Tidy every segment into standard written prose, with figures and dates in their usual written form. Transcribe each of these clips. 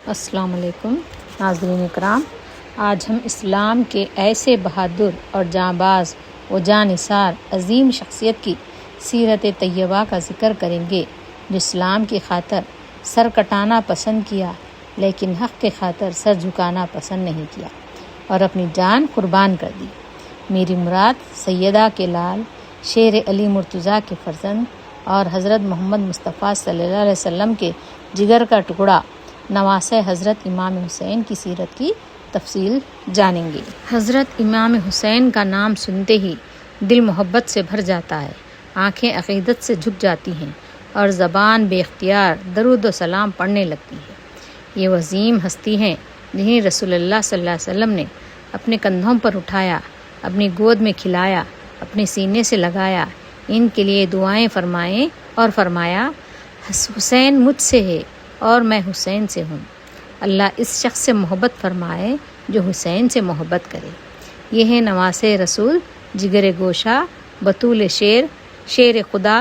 السلام علیکم ناظرین کرام، آج ہم اسلام کے ایسے بہادر اور جانباز و جانثار عظیم شخصیت کی سیرت طیبہ کا ذکر کریں گے جو اسلام کی خاطر سر کٹانا پسند کیا لیکن حق کی خاطر سر جھکانا پسند نہیں کیا اور اپنی جان قربان کر دی۔ میری مراد سیدہ کے لال شیر علی مرتضیٰ کے فرزند اور حضرت محمد مصطفیٰ صلی اللہ علیہ وسلم کے جگر کا ٹکڑا نواسہ حضرت امام حسین کی سیرت کی تفصیل جانیں گے۔ حضرت امام حسین کا نام سنتے ہی دل محبت سے بھر جاتا ہے، آنکھیں عقیدت سے جھک جاتی ہیں اور زبان بے اختیار درود و سلام پڑھنے لگتی ہے۔ یہ وہ عظیم ہستی ہیں جنہیں رسول اللہ صلی اللہ علیہ وسلم نے اپنے کندھوں پر اٹھایا، اپنی گود میں کھلایا، اپنے سینے سے لگایا، ان کے لیے دعائیں فرمائیں اور فرمایا، حسین مجھ سے ہے اور میں حسین سے ہوں۔ اللہ اس شخص سے محبت فرمائے جو حسین سے محبت کرے۔ یہ ہے نواسہ رسول، جگر گوشہ، بطول شیر خدا،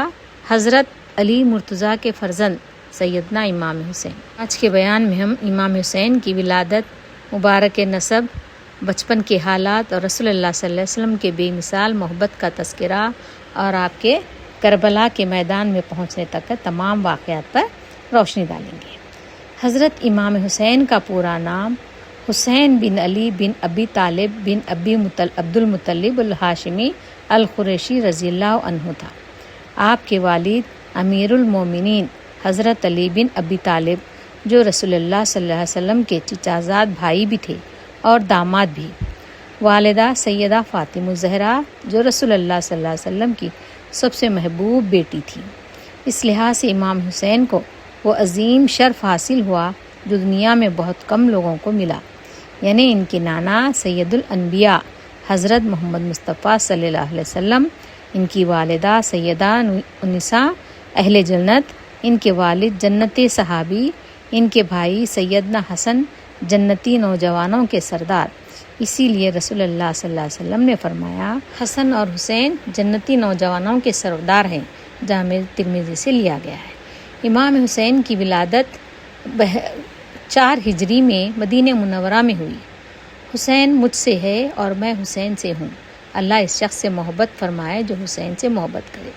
حضرت علی مرتضیٰ کے فرزند سیدنا امام حسین۔ آج کے بیان میں ہم امام حسین کی ولادت، مبارک نسب، بچپن کے حالات اور رسول اللہ صلی اللہ علیہ وسلم کے بے مثال محبت کا تذکرہ اور آپ کے کربلا کے میدان میں پہنچنے تک کے تمام واقعات پر روشنی ڈالیں گے۔ حضرت امام حسین کا پورا نام حسین بن علی بن ابی طالب بن عبد المطلب الہاشمی القریشی رضی اللہ عنہ تھا۔ آپ کے والد امیر المومنین حضرت علی بن ابی طالب جو رسول اللہ صلی اللہ علیہ وسلم کے چچا زاد بھائی بھی تھے اور داماد بھی، والدہ سیدہ فاطمہ الزہرا جو رسول اللہ صلی اللہ علیہ وسلم کی سب سے محبوب بیٹی تھی۔ اس لحاظ سے امام حسین کو وہ عظیم شرف حاصل ہوا جو دنیا میں بہت کم لوگوں کو ملا، یعنی ان کے نانا سید الانبیاء حضرت محمد مصطفیٰ صلی اللہ علیہ وسلم، ان کی والدہ سیدہ النساء اہل جنت، ان کے والد جنتی صحابی، ان کے بھائی سیدنا حسن جنتی نوجوانوں کے سردار۔ اسی لیے رسول اللہ صلی اللہ علیہ وسلم نے فرمایا، حسن اور حسین جنتی نوجوانوں کے سردار ہیں، جامع ترمذی سے لیا گیا ہے۔ امام حسین کی ولادت 4 ہجری میں مدینہ منورہ میں ہوئی۔ حسین مجھ سے ہے اور میں حسین سے ہوں۔ اللہ اس شخص سے محبت فرمائے جو حسین سے محبت کرے۔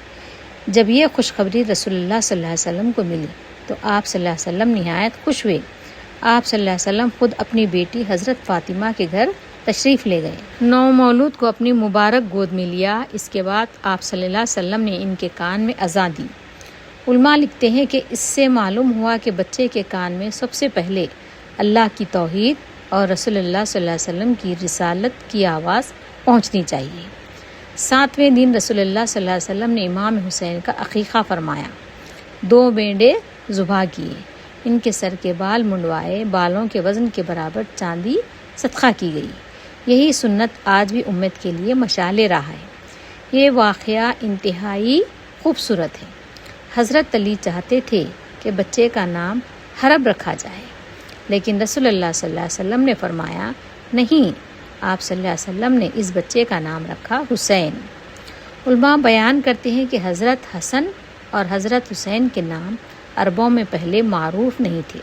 جب یہ خوشخبری رسول اللہ صلی اللہ علیہ وسلم کو ملی تو آپ صلی اللہ علیہ وسلم نہایت خوش ہوئے۔ آپ صلی اللہ علیہ وسلم خود اپنی بیٹی حضرت فاطمہ کے گھر تشریف لے گئے، نومولود کو اپنی مبارک گود میں لیا۔ اس کے بعد آپ صلی اللہ علیہ وسلم نے ان کے کان میں اذان دی۔ علماء لکھتے ہیں کہ اس سے معلوم ہوا کہ بچے کے کان میں سب سے پہلے اللہ کی توحید اور رسول اللہ صلی اللہ علیہ وسلم کی رسالت کی آواز پہنچنی چاہیے۔ 7ویں دن رسول اللہ صلی اللہ علیہ وسلم نے امام حسین کا عقیقہ فرمایا، 2 مینڈے ذبح کیے، ان کے سر کے بال منڈوائے، بالوں کے وزن کے برابر چاندی صدقہ کی گئی۔ یہی سنت آج بھی امت کے لیے مشعل راہ ہے۔ یہ واقعہ انتہائی خوبصورت ہے۔ حضرت علی چاہتے تھے کہ بچے کا نام حرب رکھا جائے، لیکن رسول اللہ صلی اللہ علیہ وسلم نے فرمایا نہیں، آپ صلی اللہ علیہ وسلم نے اس بچے کا نام رکھا حسین۔ علماء بیان کرتے ہیں کہ حضرت حسن اور حضرت حسین کے نام عربوں میں پہلے معروف نہیں تھے۔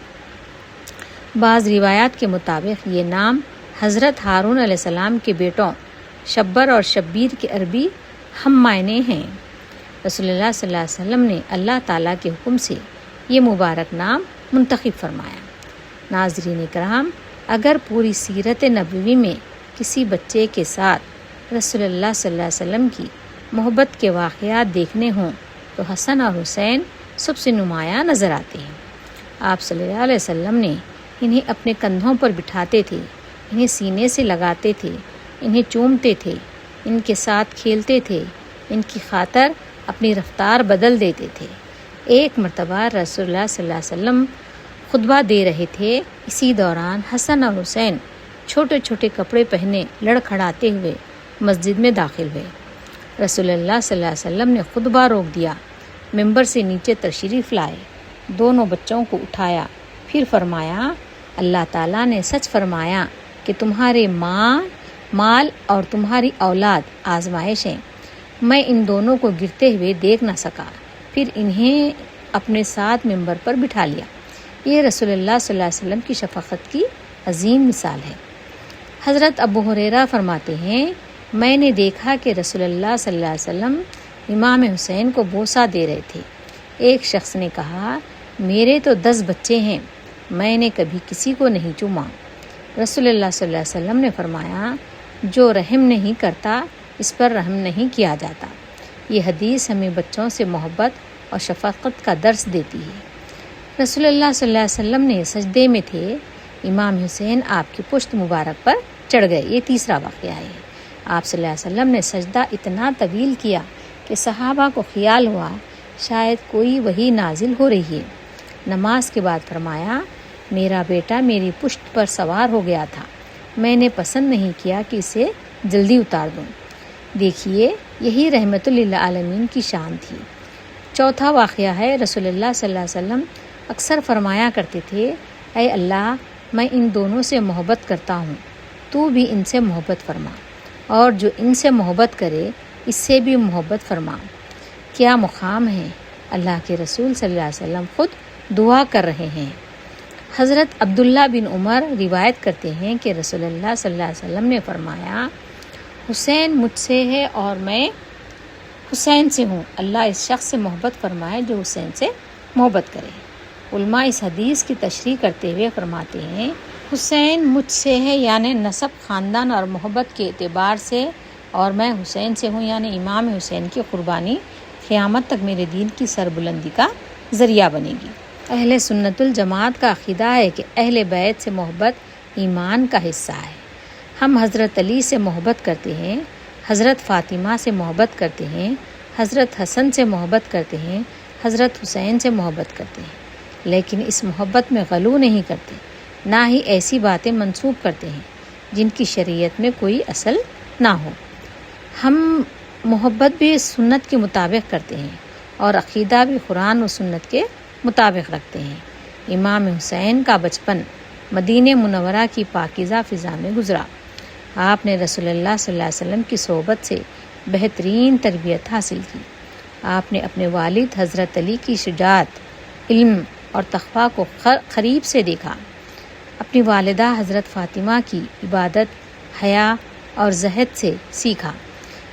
بعض روایات کے مطابق یہ نام حضرت ہارون علیہ السلام کے بیٹوں شبر اور شبیر کے عربی ہم معنی ہیں۔ رسول اللہ صلی اللہ علیہ وسلم نے اللہ تعالیٰ کے حکم سے یہ مبارک نام منتخب فرمایا۔ ناظرین کرام، اگر پوری سیرت نبوی میں کسی بچے کے ساتھ رسول اللہ صلی اللہ علیہ وسلم کی محبت کے واقعات دیکھنے ہوں تو حسن اور حسین سب سے نمایاں نظر آتے ہیں۔ آپ صلی اللہ علیہ وسلم نے انہیں اپنے کندھوں پر بٹھاتے تھے، انہیں سینے سے لگاتے تھے، انہیں چومتے تھے، ان کے ساتھ کھیلتے تھے، ان کی خاطر اپنی رفتار بدل دیتے تھے۔ ایک مرتبہ رسول اللہ صلی اللہ علیہ وسلم خطبہ دے رہے تھے، اسی دوران حسن اور حسین چھوٹے چھوٹے کپڑے پہنے لڑکھڑاتے ہوئے مسجد میں داخل ہوئے۔ رسول اللہ صلی اللہ علیہ وسلم نے خطبہ روک دیا، ممبر سے نیچے تشریف لائے، دونوں بچوں کو اٹھایا، پھر فرمایا، اللہ تعالیٰ نے سچ فرمایا کہ تمہارے مال اور تمہاری اولاد آزمائش ہیں۔ میں ان دونوں کو گرتے ہوئے دیکھ نہ سکا، پھر انہیں اپنے ساتھ ممبر پر بٹھا لیا۔ یہ رسول اللہ صلی اللہ علیہ وسلم کی شفقت کی عظیم مثال ہے۔ حضرت ابو ہریرہ فرماتے ہیں، میں نے دیکھا کہ رسول اللہ صلی اللہ علیہ وسلم امام حسین کو بوسہ دے رہے تھے۔ ایک شخص نے کہا، میرے تو 10 بچے ہیں، میں نے کبھی کسی کو نہیں چوما۔ رسول اللہ صلی اللہ علیہ وسلم نے فرمایا، جو رحم نہیں کرتا اس پر رحم نہیں کیا جاتا۔ یہ حدیث ہمیں بچوں سے محبت اور شفقت کا درس دیتی ہے۔ رسول اللہ صلی اللہ علیہ وسلم نے سجدے میں تھے، امام حسین آپ کی پشت مبارک پر چڑھ گئے۔ یہ تیسرا واقعہ ہے۔ آپ صلی اللہ علیہ وسلم نے سجدہ اتنا طویل کیا کہ صحابہ کو خیال ہوا شاید کوئی وحی نازل ہو رہی ہے۔ نماز کے بعد فرمایا، میرا بیٹا میری پشت پر سوار ہو گیا تھا، میں نے پسند نہیں کیا کہ اسے جلدی اتار دوں۔ دیکھیے، یہی رحمت للعالمین کی شان تھی۔ چوتھا واقعہ ہے، رسول اللہ صلی اللہ علیہ وسلم اکثر فرمایا کرتے تھے، اے اللہ، میں ان دونوں سے محبت کرتا ہوں، تو بھی ان سے محبت فرما، اور جو ان سے محبت کرے اس سے بھی محبت فرما۔ کیا مقام ہے! اللہ کے رسول صلی اللہ علیہ وسلم خود دعا کر رہے ہیں۔ حضرت عبداللہ بن عمر روایت کرتے ہیں کہ رسول اللہ صلی اللہ علیہ وسلم نے فرمایا، حسین مجھ سے ہے اور میں حسین سے ہوں، اللہ اس شخص سے محبت فرمائے جو حسین سے محبت کرے۔ علماء اس حدیث کی تشریح کرتے ہوئے فرماتے ہیں، حسین مجھ سے ہے یعنی نسب، خاندان اور محبت کے اعتبار سے، اور میں حسین سے ہوں یعنی امام حسین کی قربانی قیامت تک میرے دین کی سربلندی کا ذریعہ بنے گی۔ اہل سنت الجماعت کا عقیدہ ہے کہ اہل بیت سے محبت ایمان کا حصہ ہے۔ ہم حضرت علی سے محبت کرتے ہیں، حضرت فاطمہ سے محبت کرتے ہیں، حضرت حسن سے محبت کرتے ہیں، حضرت حسین سے محبت کرتے ہیں، لیکن اس محبت میں غلو نہیں کرتے، نہ ہی ایسی باتیں منسوب کرتے ہیں جن کی شریعت میں کوئی اصل نہ ہو۔ ہم محبت بھی سنت کے مطابق کرتے ہیں اور عقیدہ بھی قرآن و سنت کے مطابق رکھتے ہیں۔ امام حسین کا بچپن مدینہ منورہ کی پاکیزہ فضا میں گزرا۔ آپ نے رسول اللہ صلی اللہ علیہ وسلم کی صحبت سے بہترین تربیت حاصل کی۔ آپ نے اپنے والد حضرت علی کی شجاعت، علم اور تقویٰ کو قریب سے دیکھا۔ اپنی والدہ حضرت فاطمہ کی عبادت، حیا اور زہد سے سیکھا۔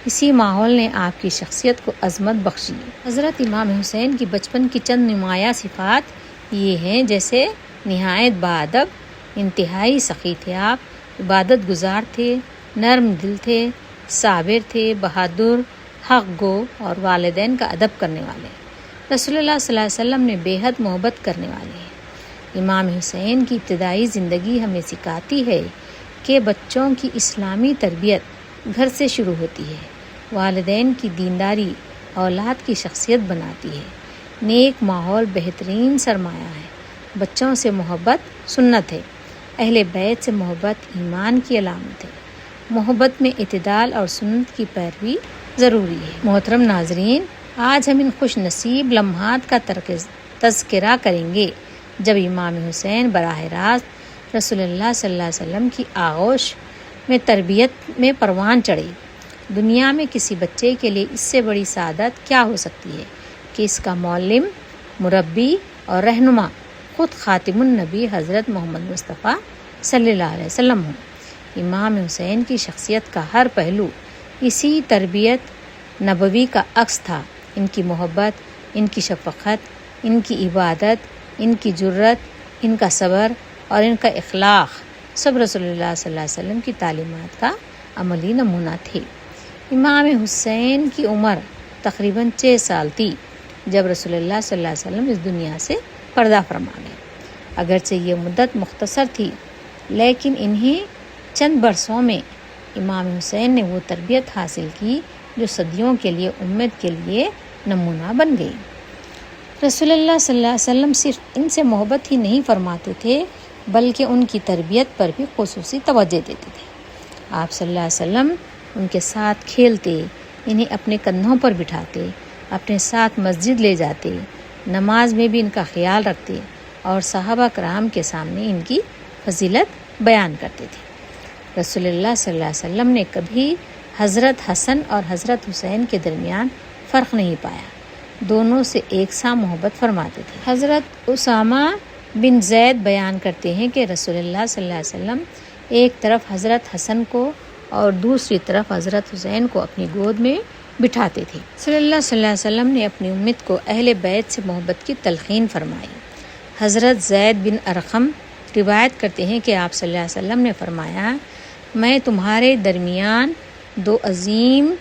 اسی ماحول نے آپ کی شخصیت کو عظمت بخشی۔ حضرت امام حسین کی بچپن کی چند نمایاں صفات یہ ہیں، جیسے نہایت باادب، انتہائی سخی تھے آپ، عبادت گزار تھے، نرم دل تھے، صابر تھے، بہادر، حق گو اور والدین کا ادب کرنے والے۔ رسول اللہ صلی اللہ علیہ وسلم نے بے حد محبت کرنے والے ہیں۔ امام حسین کی ابتدائی زندگی ہمیں سکھاتی ہے کہ بچوں کی اسلامی تربیت گھر سے شروع ہوتی ہے۔ والدین کی دینداری اولاد کی شخصیت بناتی ہے۔ نیک ماحول بہترین سرمایہ ہے۔ بچوں سے محبت سنت ہے۔ اہل بیت سے محبت ایمان کی علامت ہے۔ محبت میں اعتدال اور سنت کی پیروی ضروری ہے۔ محترم ناظرین، آج ہم ان خوش نصیب لمحات کا تذکرہ کریں گے جب امام حسین براہ راست رسول اللہ صلی اللہ علیہ وسلم کی آغوش میں تربیت میں پروان چڑھے۔ دنیا میں کسی بچے کے لیے اس سے بڑی سعادت کیا ہو سکتی ہے کہ اس کا معلم، مربی اور رہنما خود خاتم النبی حضرت محمد مصطفیٰ صلی اللہ علیہ وسلم ہوں۔ امام حسین کی شخصیت کا ہر پہلو اسی تربیت نبوی کا عکس تھا۔ ان کی محبت، ان کی شفقت، ان کی عبادت، ان کی جرت، ان کا صبر اور ان کا اخلاق سب رسول اللہ صلی اللہ علیہ وسلم کی تعلیمات کا عملی نمونہ تھے۔ امام حسین کی عمر تقریباً 6 سال تھی جب رسول اللہ صلی اللہ علیہ وسلم اس دنیا سے پردہ فرما گئے۔ اگرچہ یہ مدت مختصر تھی، لیکن انہیں چند برسوں میں امام حسین نے وہ تربیت حاصل کی جو صدیوں کے لیے امت کے لیے نمونہ بن گئی۔ رسول اللہ صلی اللہ علیہ وسلم صرف ان سے محبت ہی نہیں فرماتے تھے بلکہ ان کی تربیت پر بھی خصوصی توجہ دیتے تھے۔ آپ صلی اللہ علیہ وسلم ان کے ساتھ کھیلتے، انہیں اپنے کندھوں پر بٹھاتے، اپنے ساتھ مسجد لے جاتے، نماز میں بھی ان کا خیال رکھتے اور صحابہ کرام کے سامنے ان کی فضیلت بیان کرتے تھے۔ رسول اللہ صلی اللہ علیہ وسلم نے کبھی حضرت حسن اور حضرت حسین کے درمیان فرق نہیں پایا، دونوں سے ایک سا محبت فرماتے تھے۔ حضرت اسامہ بن زید بیان کرتے ہیں کہ رسول اللہ صلی اللہ علیہ وسلم ایک طرف حضرت حسن کو اور دوسری طرف حضرت حسین کو اپنی گود میں بٹھاتے تھے۔ صلی اللہ علیہ وسلم نے اپنی امت کو اہل بیت سے محبت کی تلقین فرمائی۔ حضرت زید بن ارقم روایت کرتے ہیں کہ آپ صلی اللہ علیہ وسلم نے فرمایا، میں تمہارے درمیان دو عظیم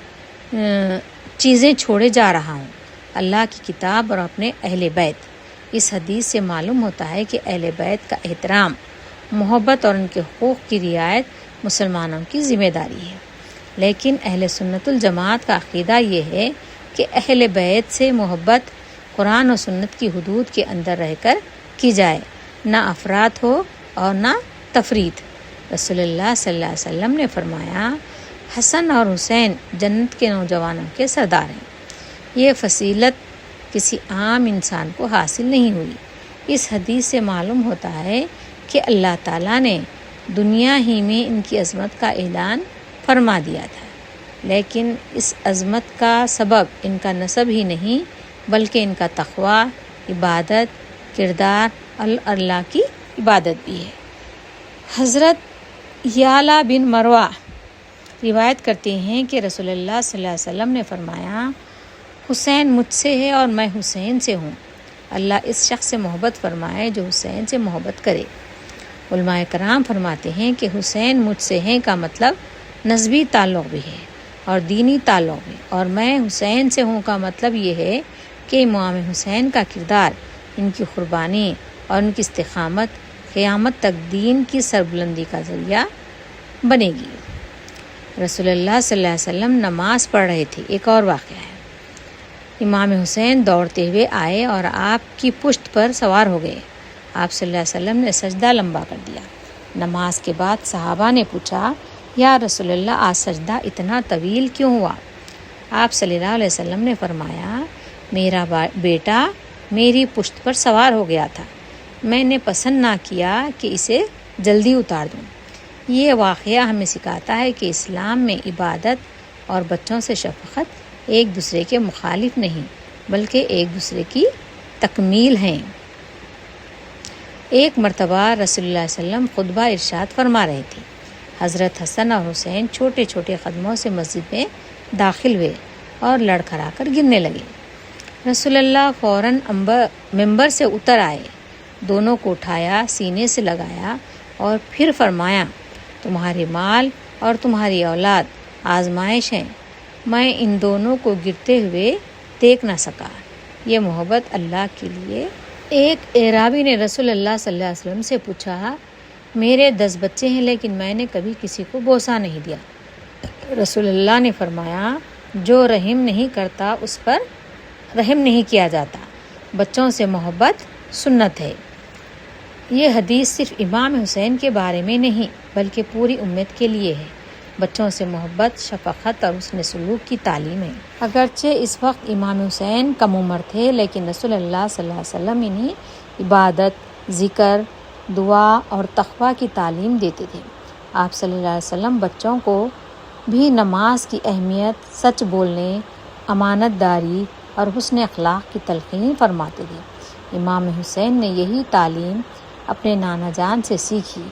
چیزیں چھوڑے جا رہا ہوں، اللہ کی کتاب اور اپنے اہل بیت۔ اس حدیث سے معلوم ہوتا ہے کہ اہل بیت کا احترام، محبت اور ان کے حقوق کی رعایت مسلمانوں کی ذمہ داری ہے۔ لیکن اہل سنت الجماعت کا عقیدہ یہ ہے کہ اہل بیت سے محبت قرآن و سنت کی حدود کے اندر رہ کر کی جائے، نہ افراط ہو اور نہ تفریط۔ رسول اللہ صلی اللہ علیہ وسلم نے فرمایا، حسن اور حسین جنت کے نوجوانوں کے سردار ہیں۔ یہ فضیلت کسی عام انسان کو حاصل نہیں ہوئی۔ اس حدیث سے معلوم ہوتا ہے کہ اللہ تعالیٰ نے دنیا ہی میں ان کی عظمت کا اعلان فرما دیا تھا، لیکن اس عظمت کا سبب ان کا نسب ہی نہیں بلکہ ان کا تقویٰ، عبادت، کردار اور اللہ کی عبادت بھی ہے۔ حضرت یعلا بن مروہ روایت کرتے ہیں کہ رسول اللہ صلی اللہ علیہ وسلم نے فرمایا، حسین مجھ سے ہے اور میں حسین سے ہوں۔ اللہ اس شخص سے محبت فرمائے جو حسین سے محبت کرے۔ علماء کرام فرماتے ہیں کہ حسین مجھ سے ہیں کا مطلب نسبی تعلق بھی ہے اور دینی تعلق بھی، اور میں حسین سے ہوں کا مطلب یہ ہے کہ امام حسین کا کردار، ان کی قربانی اور ان کی استقامت قیامت تک دین کی سربلندی کا ذریعہ بنے گی۔ رسول اللہ صلی اللہ علیہ وسلم نماز پڑھ رہے تھے۔ ایک اور واقعہ ہے، امام حسین دوڑتے ہوئے آئے اور آپ کی پشت پر سوار ہو گئے۔ آپ صلی اللہ علیہ وسلم نے سجدہ لمبا کر دیا۔ نماز کے بعد صحابہ نے پوچھا، یا رسول اللہ آج سجدہ اتنا طویل کیوں ہوا؟ آپ صلی اللہ علیہ وسلم نے فرمایا، میرا بیٹا میری پشت پر سوار ہو گیا تھا، میں نے پسند نہ کیا کہ اسے جلدی اتار دوں۔ یہ واقعہ ہمیں سکھاتا ہے کہ اسلام میں عبادت اور بچوں سے شفقت ایک دوسرے کے مخالف نہیں بلکہ ایک دوسرے کی تکمیل ہیں۔ ایک مرتبہ رسول اللہ صلی اللہ علیہ وسلم خطبہ ارشاد فرما رہے تھے۔ حضرت حسن اور حسین چھوٹے چھوٹے قدموں سے مسجد میں داخل ہوئے اور لڑکھڑا کر گرنے لگے۔ رسول اللہ فوراً ممبر سے اتر آئے، دونوں کو اٹھایا، سینے سے لگایا اور پھر فرمایا، تمہارے مال اور تمہاری اولاد آزمائش ہیں، میں ان دونوں کو گرتے ہوئے دیکھ نہ سکا، یہ محبت اللہ کے لیے۔ ایک اعرابی نے رسول اللہ صلی اللہ علیہ وسلم سے پوچھا، میرے 10 بچے ہیں لیکن میں نے کبھی کسی کو بوسہ نہیں دیا۔ رسول اللہ نے فرمایا، جو رحم نہیں کرتا اس پر رحم نہیں کیا جاتا۔ بچوں سے محبت سنت ہے۔ یہ حدیث صرف امام حسین کے بارے میں نہیں بلکہ پوری امت کے لیے ہے۔ بچوں سے محبت، شفقت اور حسن سلوک کی تعلیم ہے۔ اگرچہ اس وقت امام حسین کم عمر تھے لیکن رسول اللہ صلی اللہ علیہ وسلم انہیں عبادت، ذکر، دعا اور تقویٰ کی تعلیم دیتے تھے۔ آپ صلی اللہ علیہ وسلم بچوں کو بھی نماز کی اہمیت، سچ بولنے، امانت داری اور حسن اخلاق کی تلقین فرماتے تھے۔ امام حسین نے یہی تعلیم اپنے نانا جان سے سیکھی۔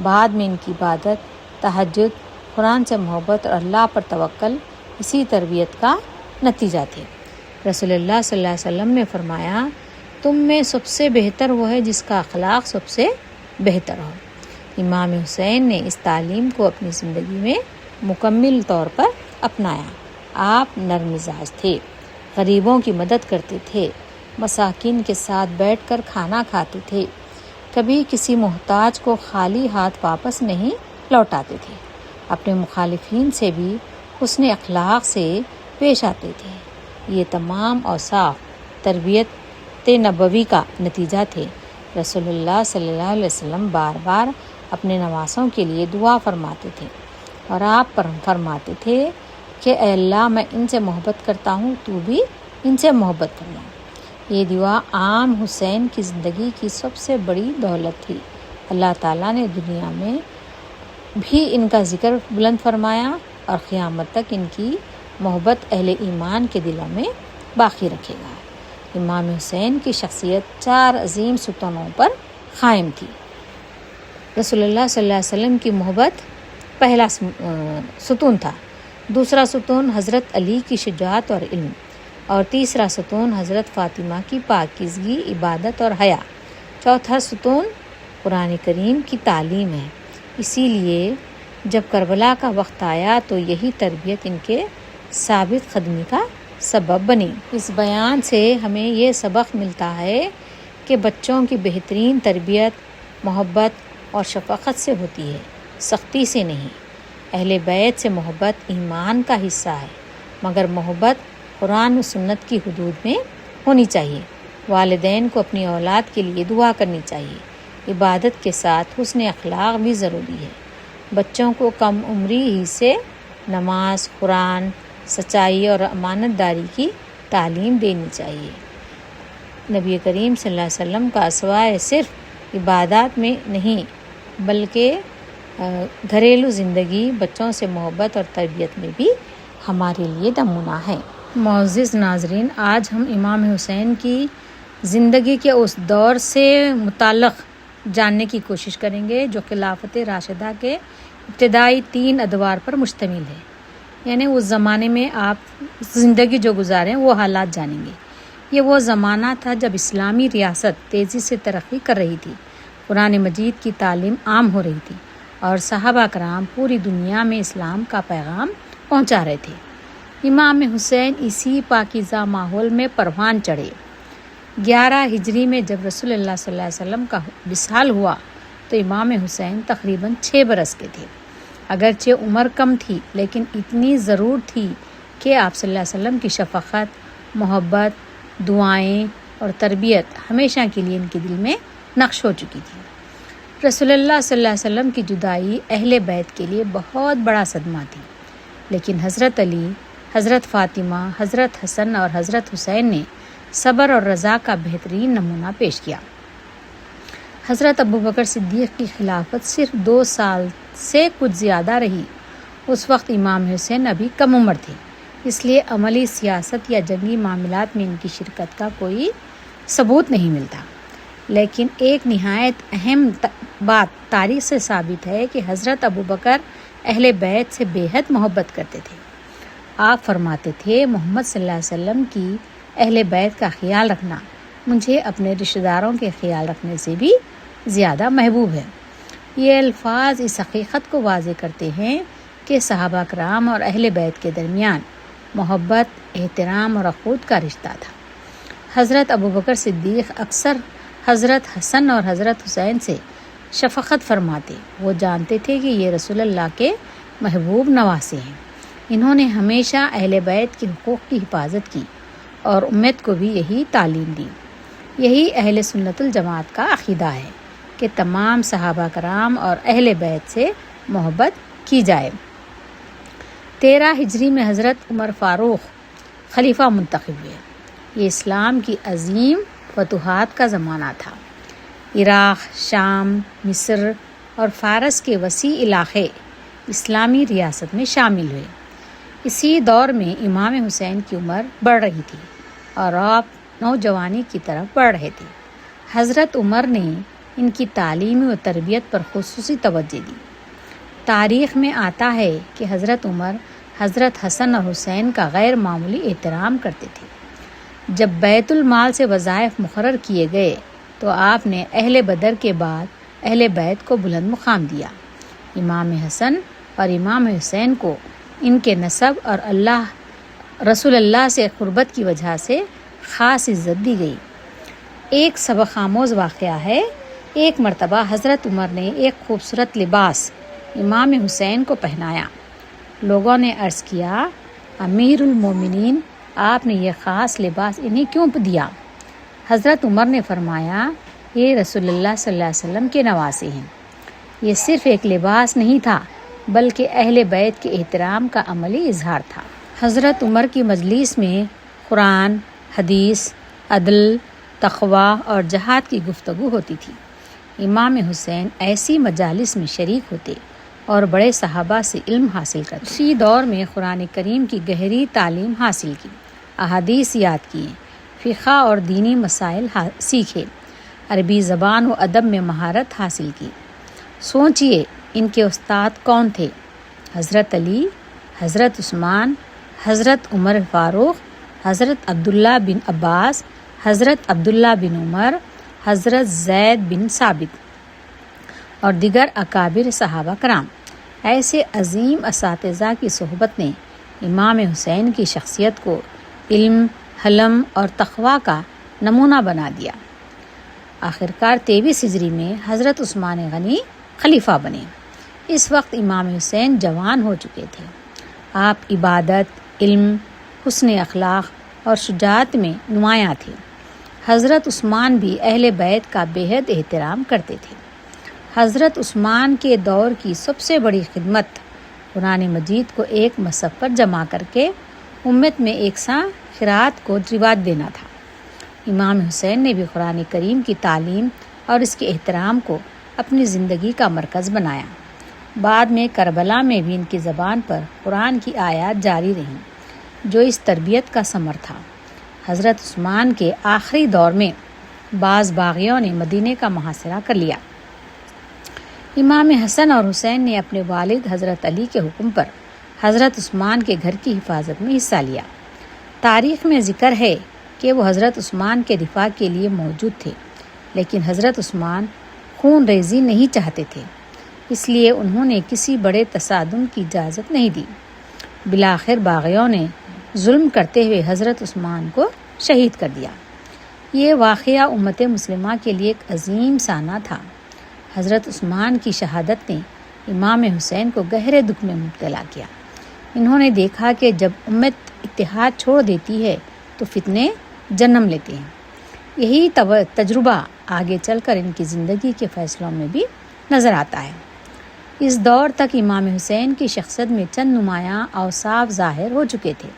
بعد میں ان کی عبادت، تہجد، قرآن سے محبت اور اللہ پر توکل اسی تربیت کا نتیجہ تھے۔ رسول اللہ صلی اللہ علیہ وسلم نے فرمایا، تم میں سب سے بہتر وہ ہے جس کا اخلاق سب سے بہتر ہو۔ امام حسین نے اس تعلیم کو اپنی زندگی میں مکمل طور پر اپنایا۔ آپ نرم مزاج تھے، غریبوں کی مدد کرتے تھے، مساکین کے ساتھ بیٹھ کر کھانا کھاتے تھے، کبھی کسی محتاج کو خالی ہاتھ واپس نہیں لوٹاتے تھے، اپنے مخالفین سے بھی حسن اخلاق سے پیش آتے تھے۔ یہ تمام اوصاف تربیت نبوی کا نتیجہ تھے۔ رسول اللہ صلی اللہ علیہ وسلم بار بار اپنے نواسوں کے لیے دعا فرماتے تھے اور آپ پر فرماتے تھے کہ اے اللہ، میں ان سے محبت کرتا ہوں، تو بھی ان سے محبت کرنا۔ یہ دعا عام حسین کی زندگی کی سب سے بڑی دولت تھی۔ اللہ تعالیٰ نے دنیا میں بھی ان کا ذکر بلند فرمایا اور قیامت تک ان کی محبت اہل ایمان کے دلوں میں باقی رکھے گا۔ امام حسین کی شخصیت 4 عظیم ستونوں پر قائم تھی۔ رسول اللہ صلی اللہ علیہ وسلم کی محبت پہلا ستون تھا، دوسرا ستون حضرت علی کی شجاعت اور علم، اور تیسرا ستون حضرت فاطمہ کی پاکیزگی، عبادت اور حیا، چوتھا ستون قرآن کریم کی تعلیم ہے۔ اسی لیے جب کربلا کا وقت آیا تو یہی تربیت ان کے ثابت قدمی کا سبب بنی۔ اس بیان سے ہمیں یہ سبق ملتا ہے کہ بچوں کی بہترین تربیت محبت اور شفقت سے ہوتی ہے، سختی سے نہیں۔ اہل بیت سے محبت ایمان کا حصہ ہے، مگر محبت قرآن و سنت کی حدود میں ہونی چاہیے۔ والدین کو اپنی اولاد کے لیے دعا کرنی چاہیے۔ عبادت کے ساتھ حسن اخلاق بھی ضروری ہے۔ بچوں کو کم عمری ہی سے نماز، قرآن، سچائی اور امانت داری کی تعلیم دینی چاہیے۔ نبی کریم صلی اللہ علیہ وسلم کا اسوہ صرف عبادات میں نہیں بلکہ گھریلو زندگی، بچوں سے محبت اور تربیت میں بھی ہمارے لیے نمونہ ہے۔ معزز ناظرین، آج ہم امام حسین کی زندگی کے اس دور سے متعلق جاننے کی کوشش کریں گے جو خلافت راشدہ کے ابتدائی 3 ادوار پر مشتمل ہے، یعنی اس زمانے میں آپ زندگی جو گزاریں وہ حالات جانیں گے۔ یہ وہ زمانہ تھا جب اسلامی ریاست تیزی سے ترقی کر رہی تھی، قرآن مجید کی تعلیم عام ہو رہی تھی اور صحابہ کرام پوری دنیا میں اسلام کا پیغام پہنچا رہے تھے۔ امام حسین اسی پاکیزہ ماحول میں پروان چڑھے۔ 11 ہجری میں جب رسول اللہ صلی اللہ علیہ وسلم کا وصال ہوا تو امام حسین تقریباً 6 برس کے تھے۔ اگرچہ عمر کم تھی لیکن اتنی ضرور تھی کہ آپ صلی اللہ علیہ وسلم کی شفقت، محبت، دعائیں اور تربیت ہمیشہ کے لیے ان کے دل میں نقش ہو چکی تھی۔ رسول اللہ صلی اللہ علیہ وسلم کی جدائی اہل بیت کے لیے بہت بڑا صدمہ تھی، لیکن حضرت علی، حضرت فاطمہ، حضرت حسن اور حضرت حسین نے صبر اور رضا کا بہترین نمونہ پیش کیا۔ حضرت ابوبکر صدیق کی خلافت صرف 2 سال سے کچھ زیادہ رہی۔ اس وقت امام حسین ابھی کم عمر تھے، اس لیے عملی سیاست یا جنگی معاملات میں ان کی شرکت کا کوئی ثبوت نہیں ملتا، لیکن ایک نہایت اہم بات تاریخ سے ثابت ہے کہ حضرت ابوبکر اہل بیت سے بے حد محبت کرتے تھے۔ آپ فرماتے تھے، محمد صلی اللہ علیہ وسلم کی اہل بیت کا خیال رکھنا مجھے اپنے رشتہ داروں کے خیال رکھنے سے بھی زیادہ محبوب ہے۔ یہ الفاظ اس حقیقت کو واضح کرتے ہیں کہ صحابہ کرام اور اہل بیت کے درمیان محبت، احترام اور اخوت کا رشتہ تھا۔ حضرت ابوبکر صدیق اکثر حضرت حسن اور حضرت حسین سے شفقت فرماتے۔ وہ جانتے تھے کہ یہ رسول اللہ کے محبوب نواسے ہیں۔ انہوں نے ہمیشہ اہل بیت کے حقوق کی حفاظت کی اور امت کو بھی یہی تعلیم دی۔ یہی اہل سنت الجماعت کا عقیدہ ہے کہ تمام صحابہ کرام اور اہل بیت سے محبت کی جائے۔ 13 ہجری میں حضرت عمر فاروق خلیفہ منتخب ہوئے۔ یہ اسلام کی عظیم فتوحات کا زمانہ تھا۔ عراق، شام، مصر اور فارس کے وسیع علاقے اسلامی ریاست میں شامل ہوئے۔ اسی دور میں امام حسین کی عمر بڑھ رہی تھی اور آپ نوجوانی کی طرف بڑھ رہے تھے۔ حضرت عمر نے ان کی تعلیم و تربیت پر خصوصی توجہ دی۔ تاریخ میں آتا ہے کہ حضرت عمر حضرت حسن اور حسین کا غیر معمولی احترام کرتے تھے۔ جب بیت المال سے وظائف مقرر کیے گئے تو آپ نے اہل بدر کے بعد اہل بیت کو بلند مقام دیا۔ امام حسن اور امام حسین کو ان کے نسب اور رسول اللہ سے قربت کی وجہ سے خاص عزت دی گئی۔ ایک سبق آموز واقعہ ہے۔ ایک مرتبہ حضرت عمر نے ایک خوبصورت لباس امام حسین کو پہنایا۔ لوگوں نے عرض کیا، امیر المومنین، آپ نے یہ خاص لباس انہیں کیوں دیا؟ حضرت عمر نے فرمایا، یہ رسول اللہ صلی اللہ علیہ وسلم کے نواسے ہیں۔ یہ صرف ایک لباس نہیں تھا بلکہ اہل بیت کے احترام کا عملی اظہار تھا۔ حضرت عمر کی مجلس میں قرآن، حدیث، عدل، تقوی اور جہاد کی گفتگو ہوتی تھی۔ امام حسین ایسی مجالس میں شریک ہوتے اور بڑے صحابہ سے علم حاصل کرتے۔ اسی دور میں قرآن کریم کی گہری تعلیم حاصل کی، احادیث یاد کیے، فقہ اور دینی مسائل سیکھے۔ عربی زبان و ادب میں مہارت حاصل کی۔ سوچئے ان کے استاد کون تھے؟ حضرت علی، حضرت عثمان، حضرت عمر فاروق، حضرت عبداللہ بن عباس، حضرت عبداللہ بن عمر، حضرت زید بن ثابت اور دیگر اکابر صحابہ کرام۔ ایسے عظیم اساتذہ کی صحبت نے امام حسین کی شخصیت کو علم، حلم اور تقویٰ کا نمونہ بنا دیا۔ آخرکار 23 ہجری میں حضرت عثمان غنی خلیفہ بنے۔ اس وقت امام حسین جوان ہو چکے تھے۔ آپ عبادت، علم، حسن اخلاق اور شجاعت میں نمایاں تھے۔ حضرت عثمان بھی اہل بیت کا بے حد احترام کرتے تھے۔ حضرت عثمان کے دور کی سب سے بڑی خدمت قرآن مجید کو ایک مصحف پر جمع کر کے امت میں یکساں قراءت کو رواج دینا تھا۔ امام حسین نے بھی قرآن کریم کی تعلیم اور اس کے احترام کو اپنی زندگی کا مرکز بنایا۔ بعد میں کربلا میں بھی ان کی زبان پر قرآن کی آیات جاری رہیں، جو اس تربیت کا ثمر تھا۔ حضرت عثمان کے آخری دور میں بعض باغیوں نے مدینے کا محاصرہ کر لیا۔ امام حسن اور حسین نے اپنے والد حضرت علی کے حکم پر حضرت عثمان کے گھر کی حفاظت میں حصہ لیا۔ تاریخ میں ذکر ہے کہ وہ حضرت عثمان کے دفاع کے لیے موجود تھے، لیکن حضرت عثمان خون ریزی نہیں چاہتے تھے، اس لیے انہوں نے کسی بڑے تصادم کی اجازت نہیں دی۔ بالآخر باغیوں نے ظلم کرتے ہوئے حضرت عثمان کو شہید کر دیا۔ یہ واقعہ امت مسلمہ کے لیے ایک عظیم سانحہ تھا۔ حضرت عثمان کی شہادت نے امام حسین کو گہرے دکھ میں مبتلا کیا۔ انہوں نے دیکھا کہ جب امت اتحاد چھوڑ دیتی ہے تو فتنے جنم لیتے ہیں۔ یہی تجربہ آگے چل کر ان کی زندگی کے فیصلوں میں بھی نظر آتا ہے۔ اس دور تک امام حسین کی شخصیت میں چند نمایاں اوصاف ظاہر ہو چکے تھے: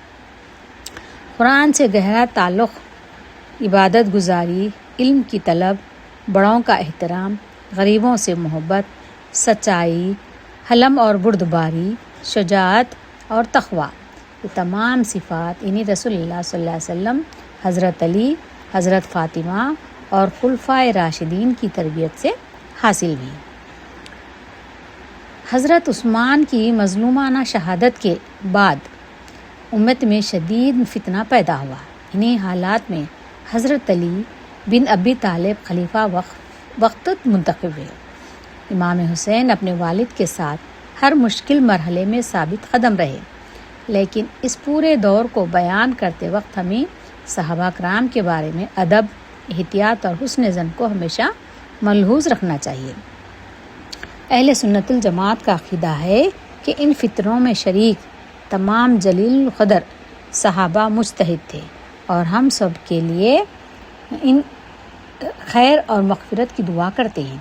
قرآن سے گہرا تعلق، عبادت گزاری، علم کی طلب، بڑوں کا احترام، غریبوں سے محبت، سچائی، حلم اور بردباری، شجاعت اور تقویٰ۔ یہ تمام صفات انہیں رسول اللہ صلی اللہ علیہ وسلم، حضرت علی، حضرت فاطمہ اور خلفائے راشدین کی تربیت سے حاصل ہوئی۔ حضرت عثمان کی مظلومانہ شہادت کے بعد امت میں شدید فتنہ پیدا ہوا۔ انہیں حالات میں حضرت علی بن ابی طالب خلیفہ وقت منتخب ہوئے۔ امام حسین اپنے والد کے ساتھ ہر مشکل مرحلے میں ثابت قدم رہے، لیکن اس پورے دور کو بیان کرتے وقت ہمیں صحابہ کرام کے بارے میں ادب، احتیاط اور حسن ظن کو ہمیشہ ملحوظ رکھنا چاہیے۔ اہل سنت الجماعت کا عقیدہ ہے کہ ان فتنوں میں شریک تمام جلیل القدر صحابہ مجتہد تھے، اور ہم سب کے لیے ان خیر اور مغفرت کی دعا کرتے ہیں۔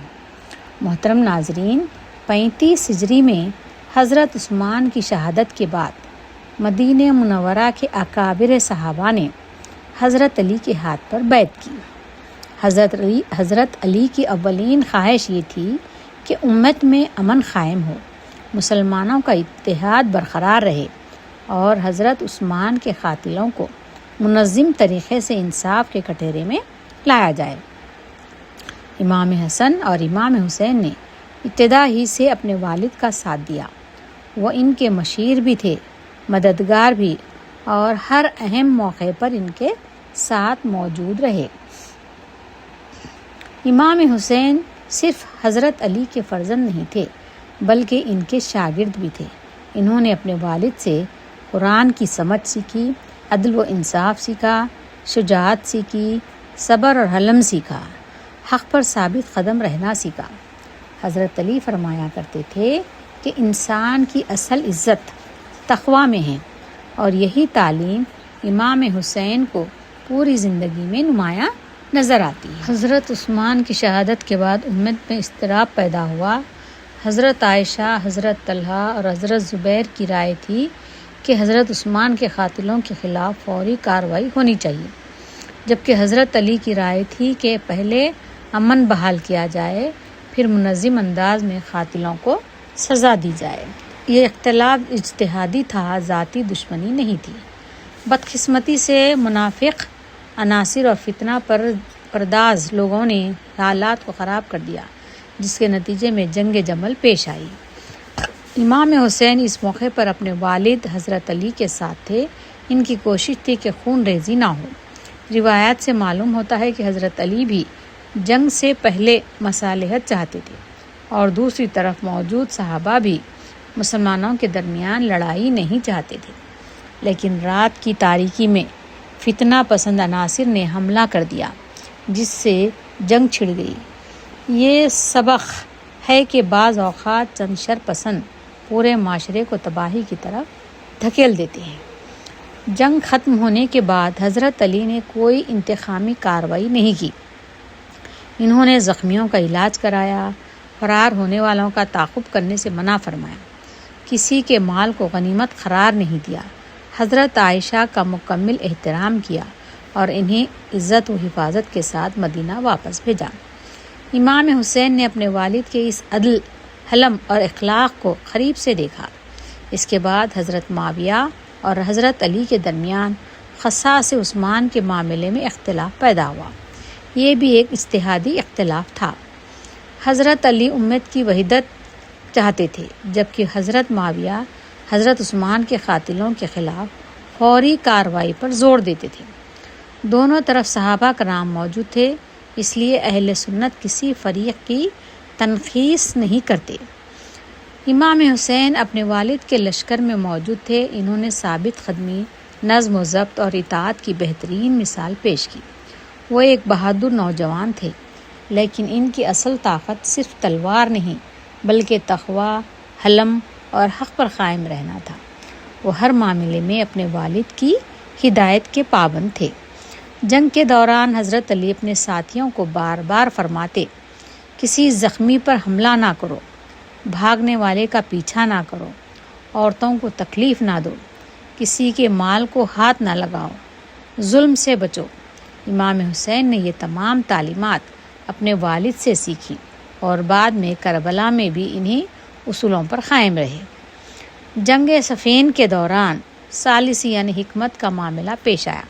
محترم ناظرین، 35 ہجری میں حضرت عثمان کی شہادت کے بعد مدینہ منورہ کے اکابر صحابہ نے حضرت علی کے ہاتھ پر بیعت کی۔ حضرت علی کی اولین خواہش یہ تھی کہ امت میں امن قائم ہو، مسلمانوں کا اتحاد برقرار رہے اور حضرت عثمان کے قاتلوں کو منظم طریقے سے انصاف کے کٹہرے میں لایا جائے۔ امام حسن اور امام حسین نے ابتدا ہی سے اپنے والد کا ساتھ دیا۔ وہ ان کے مشیر بھی تھے، مددگار بھی، اور ہر اہم موقع پر ان کے ساتھ موجود رہے۔ امام حسین صرف حضرت علی کے فرزند نہیں تھے، بلکہ ان کے شاگرد بھی تھے۔ انہوں نے اپنے والد سے قرآن کی سمجھ سیکھی، عدل و انصاف سیکھا، شجاعت سیکھی، صبر اور حلم سیکھا، حق پر ثابت قدم رہنا سیکھا۔ حضرت علی فرمایا کرتے تھے کہ انسان کی اصل عزت تقویٰ میں ہے، اور یہی تعلیم امام حسین کو پوری زندگی میں نمایاں نظر آتی ہے۔ حضرت عثمان کی شہادت کے بعد امت میں اضطراب پیدا ہوا۔ حضرت عائشہ، حضرت طلحہ اور حضرت زبیر کی رائے تھی کہ حضرت عثمان کے قاتلوں کے خلاف فوری کارروائی ہونی چاہیے، جبکہ حضرت علی کی رائے تھی کہ پہلے امن بحال کیا جائے، پھر منظم انداز میں قاتلوں کو سزا دی جائے۔ یہ اختلاف اجتہادی تھا، ذاتی دشمنی نہیں تھی۔ بدقسمتی سے منافق عناصر اور فتنہ پرداز لوگوں نے حالات کو خراب کر دیا، جس کے نتیجے میں جنگ جمل پیش آئی۔ امام حسین اس موقع پر اپنے والد حضرت علی کے ساتھ تھے۔ ان کی کوشش تھی کہ خون ریزی نہ ہو۔ روایات سے معلوم ہوتا ہے کہ حضرت علی بھی جنگ سے پہلے مصالحت چاہتے تھے، اور دوسری طرف موجود صحابہ بھی مسلمانوں کے درمیان لڑائی نہیں چاہتے تھے، لیکن رات کی تاریکی میں فتنہ پسند عناصر نے حملہ کر دیا، جس سے جنگ چھڑ گئی۔ یہ سبق ہے کہ بعض اوقات چند شر پسند پورے معاشرے کو تباہی کی طرف دھکیل دیتے ہیں۔ جنگ ختم ہونے کے بعد حضرت علی نے کوئی انتقامی کارروائی نہیں کی۔ انہوں نے زخمیوں کا علاج کرایا، فرار ہونے والوں کا تعاقب کرنے سے منع فرمایا، کسی کے مال کو غنیمت قرار نہیں دیا، حضرت عائشہ کا مکمل احترام کیا اور انہیں عزت و حفاظت کے ساتھ مدینہ واپس بھیجا۔ امام حسین نے اپنے والد کے اس عدل، حلم اور اخلاق کو قریب سے دیکھا۔ اس کے بعد حضرت معاویہ اور حضرت علی کے درمیان خصاص عثمان کے معاملے میں اختلاف پیدا ہوا۔ یہ بھی ایک اجتہادی اختلاف تھا۔ حضرت علی امت کی وحدت چاہتے تھے، جبکہ حضرت معاویہ حضرت عثمان کے قاتلوں کے خلاف فوری کارروائی پر زور دیتے تھے۔ دونوں طرف صحابہ کرام موجود تھے، اس لیے اہل سنت کسی فریق کی تنقیص نہیں کرتے۔ امام حسین اپنے والد کے لشکر میں موجود تھے۔ انہوں نے ثابت قدمی، نظم و ضبط اور اطاعت کی بہترین مثال پیش کی۔ وہ ایک بہادر نوجوان تھے، لیکن ان کی اصل طاقت صرف تلوار نہیں بلکہ تقوی، حلم اور حق پر قائم رہنا تھا۔ وہ ہر معاملے میں اپنے والد کی ہدایت کے پابند تھے۔ جنگ کے دوران حضرت علی اپنے ساتھیوں کو بار بار فرماتے، کسی زخمی پر حملہ نہ کرو، بھاگنے والے کا پیچھا نہ کرو، عورتوں کو تکلیف نہ دو، کسی کے مال کو ہاتھ نہ لگاؤ، ظلم سے بچو۔ امام حسین نے یہ تمام تعلیمات اپنے والد سے سیکھی اور بعد میں کربلا میں بھی انہی اصولوں پر قائم رہے۔ جنگ صفین کے دوران ثالثی یعنی حکمت کا معاملہ پیش آیا۔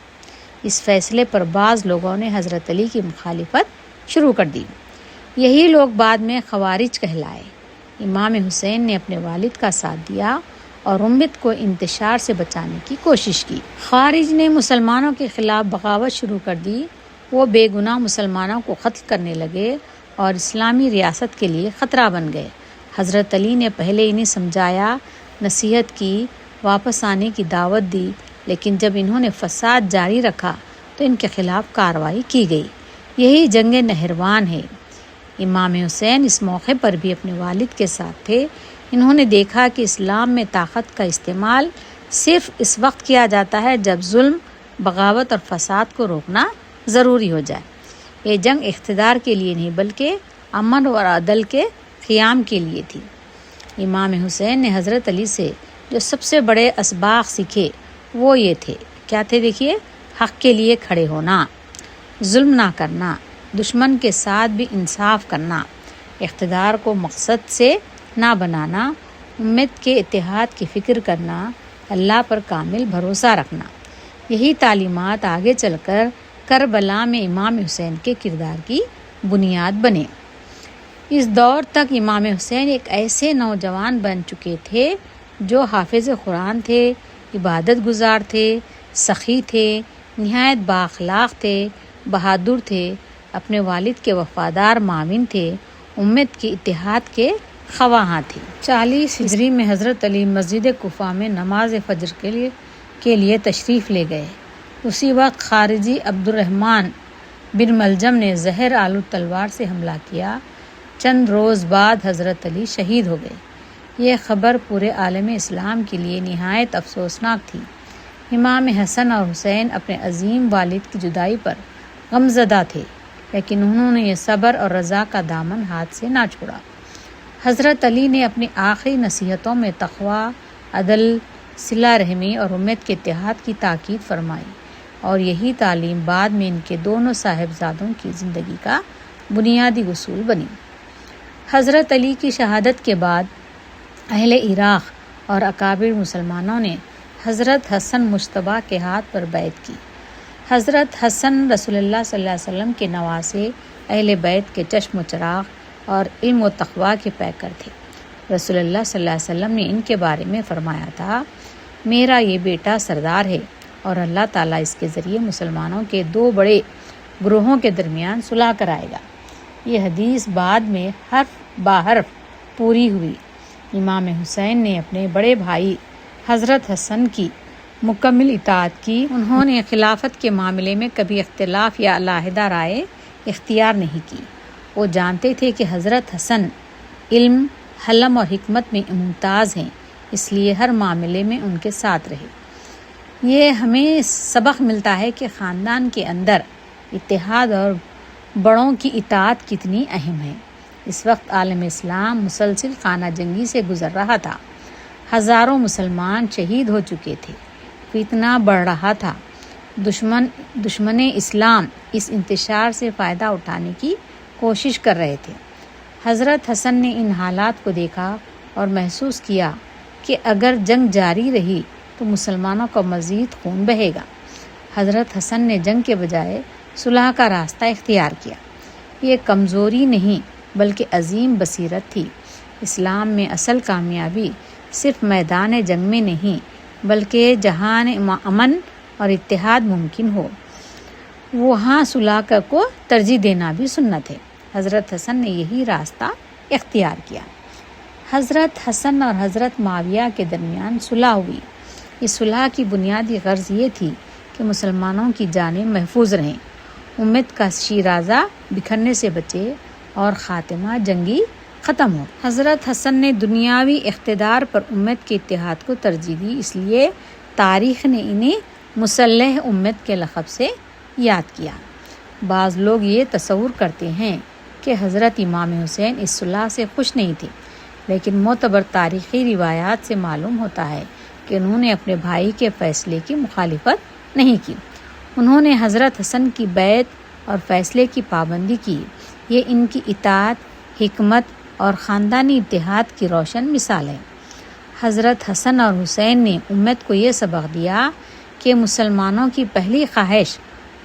اس فیصلے پر بعض لوگوں نے حضرت علی کی مخالفت شروع کر دی۔ یہی لوگ بعد میں خوارج کہلائے۔ امام حسین نے اپنے والد کا ساتھ دیا اور امت کو انتشار سے بچانے کی کوشش کی۔ خوارج نے مسلمانوں کے خلاف بغاوت شروع کر دی۔ وہ بے گناہ مسلمانوں کو قتل کرنے لگے اور اسلامی ریاست کے لیے خطرہ بن گئے۔ حضرت علی نے پہلے انہیں سمجھایا، نصیحت کی، واپس آنے کی دعوت دی، لیکن جب انہوں نے فساد جاری رکھا تو ان کے خلاف کارروائی کی گئی۔ یہی جنگ نہروان ہے۔ امام حسین اس موقع پر بھی اپنے والد کے ساتھ تھے۔ انہوں نے دیکھا کہ اسلام میں طاقت کا استعمال صرف اس وقت کیا جاتا ہے جب ظلم، بغاوت اور فساد کو روکنا ضروری ہو جائے۔ یہ جنگ اقتدار کے لیے نہیں بلکہ امن اور عدل کے قیام کے لیے تھی۔ امام حسین نے حضرت علی سے جو سب سے بڑے اسباق سیکھے وہ یہ تھے۔ کیا تھے؟ دیکھیے، حق کے لیے کھڑے ہونا، ظلم نہ کرنا، دشمن کے ساتھ بھی انصاف کرنا، اقتدار کو مقصد سے نہ بنانا، امت کے اتحاد کی فکر کرنا، اللہ پر کامل بھروسہ رکھنا۔ یہی تعلیمات آگے چل کر کربلا میں امام حسین کے کردار کی بنیاد بنے۔ اس دور تک امام حسین ایک ایسے نوجوان بن چکے تھے جو حافظ قرآن تھے، عبادت گزار تھے، سخی تھے، نہایت بااخلاق تھے، بہادر تھے، اپنے والد کے وفادار معاون تھے، امت کے اتحاد کے خواہاں تھے۔ 40 ہجری میں حضرت علی مسجد کوفہ میں نماز فجر کے لیے تشریف لے گئے۔ اسی وقت خارجی عبد الرحمن بن ملجم نے زہر آلود تلوار سے حملہ کیا۔ چند روز بعد حضرت علی شہید ہو گئے۔ یہ خبر پورے عالم اسلام کے لیے نہایت افسوسناک تھی۔ امام حسن اور حسین اپنے عظیم والد کی جدائی پر غمزدہ تھے، لیکن انہوں نے یہ صبر اور رضا کا دامن ہاتھ سے نہ چھوڑا۔ حضرت علی نے اپنی آخری نصیحتوں میں تقوی، عدل، صلہ رحمی اور امت کے اتحاد کی تاکید فرمائی، اور یہی تعلیم بعد میں ان کے دونوں صاحبزادوں کی زندگی کا بنیادی اصول بنی۔ حضرت علی کی شہادت کے بعد اہل عراق اور اکابر مسلمانوں نے حضرت حسن مجتبیٰ کے ہاتھ پر بیعت کی۔ حضرت حسن رسول اللہ صلی اللہ علیہ وسلم کے نواسے، اہل بیت کے چشم و چراغ اور علم و تقویٰ کے پیکر تھے۔ رسول اللہ صلی اللہ علیہ وسلم نے ان کے بارے میں فرمایا تھا، میرا یہ بیٹا سردار ہے اور اللہ تعالیٰ اس کے ذریعے مسلمانوں کے دو بڑے گروہوں کے درمیان صلح کرائے گا۔ یہ حدیث بعد میں حرف بحرف پوری ہوئی۔ امام حسین نے اپنے بڑے بھائی حضرت حسن کی مکمل اطاعت کی۔ انہوں نے خلافت کے معاملے میں کبھی اختلاف یا علیحدہ رائے اختیار نہیں کی۔ وہ جانتے تھے کہ حضرت حسن علم، حلم اور حکمت میں ممتاز ہیں، اس لیے ہر معاملے میں ان کے ساتھ رہے۔ یہ ہمیں سبق ملتا ہے کہ خاندان کے اندر اتحاد اور بڑوں کی اطاعت کتنی اہم ہے۔ اس وقت عالم اسلام مسلسل خانہ جنگی سے گزر رہا تھا۔ ہزاروں مسلمان شہید ہو چکے تھے، فتنہ بڑھ رہا تھا۔ دشمن اسلام اس انتشار سے فائدہ اٹھانے کی کوشش کر رہے تھے۔ حضرت حسن نے ان حالات کو دیکھا اور محسوس کیا کہ اگر جنگ جاری رہی تو مسلمانوں کا مزید خون بہے گا۔ حضرت حسن نے جنگ کے بجائے صلح کا راستہ اختیار کیا۔ یہ کمزوری نہیں بلکہ عظیم بصیرت تھی۔ اسلام میں اصل کامیابی صرف میدان جنگ میں نہیں بلکہ جہاں امن اور اتحاد ممکن ہو وہاں صلح کو ترجیح دینا بھی سنت ہے۔ حضرت حسن نے یہی راستہ اختیار کیا۔ حضرت حسن اور حضرت معاویہ کے درمیان صلح ہوئی۔ اس صلح کی بنیادی غرض یہ تھی کہ مسلمانوں کی جانیں محفوظ رہیں، امت کا شیرازہ بکھرنے سے بچے اور خاتمہ جنگی ختم ہو۔ حضرت حسن نے دنیاوی اقتدار پر امت کے اتحاد کو ترجیح دی، اس لیے تاریخ نے انہیں مسلح امت کے لقب سے یاد کیا۔ بعض لوگ یہ تصور کرتے ہیں کہ حضرت امام حسین اس صلح سے خوش نہیں تھے، لیکن معتبر تاریخی روایات سے معلوم ہوتا ہے کہ انہوں نے اپنے بھائی کے فیصلے کی مخالفت نہیں کی۔ انہوں نے حضرت حسن کی بیعت اور فیصلے کی پابندی کی۔ یہ ان کی اطاعت، حکمت اور خاندانی اتحاد کی روشن مثال ہے۔ حضرت حسن اور حسین نے امت کو یہ سبق دیا کہ مسلمانوں کی پہلی خواہش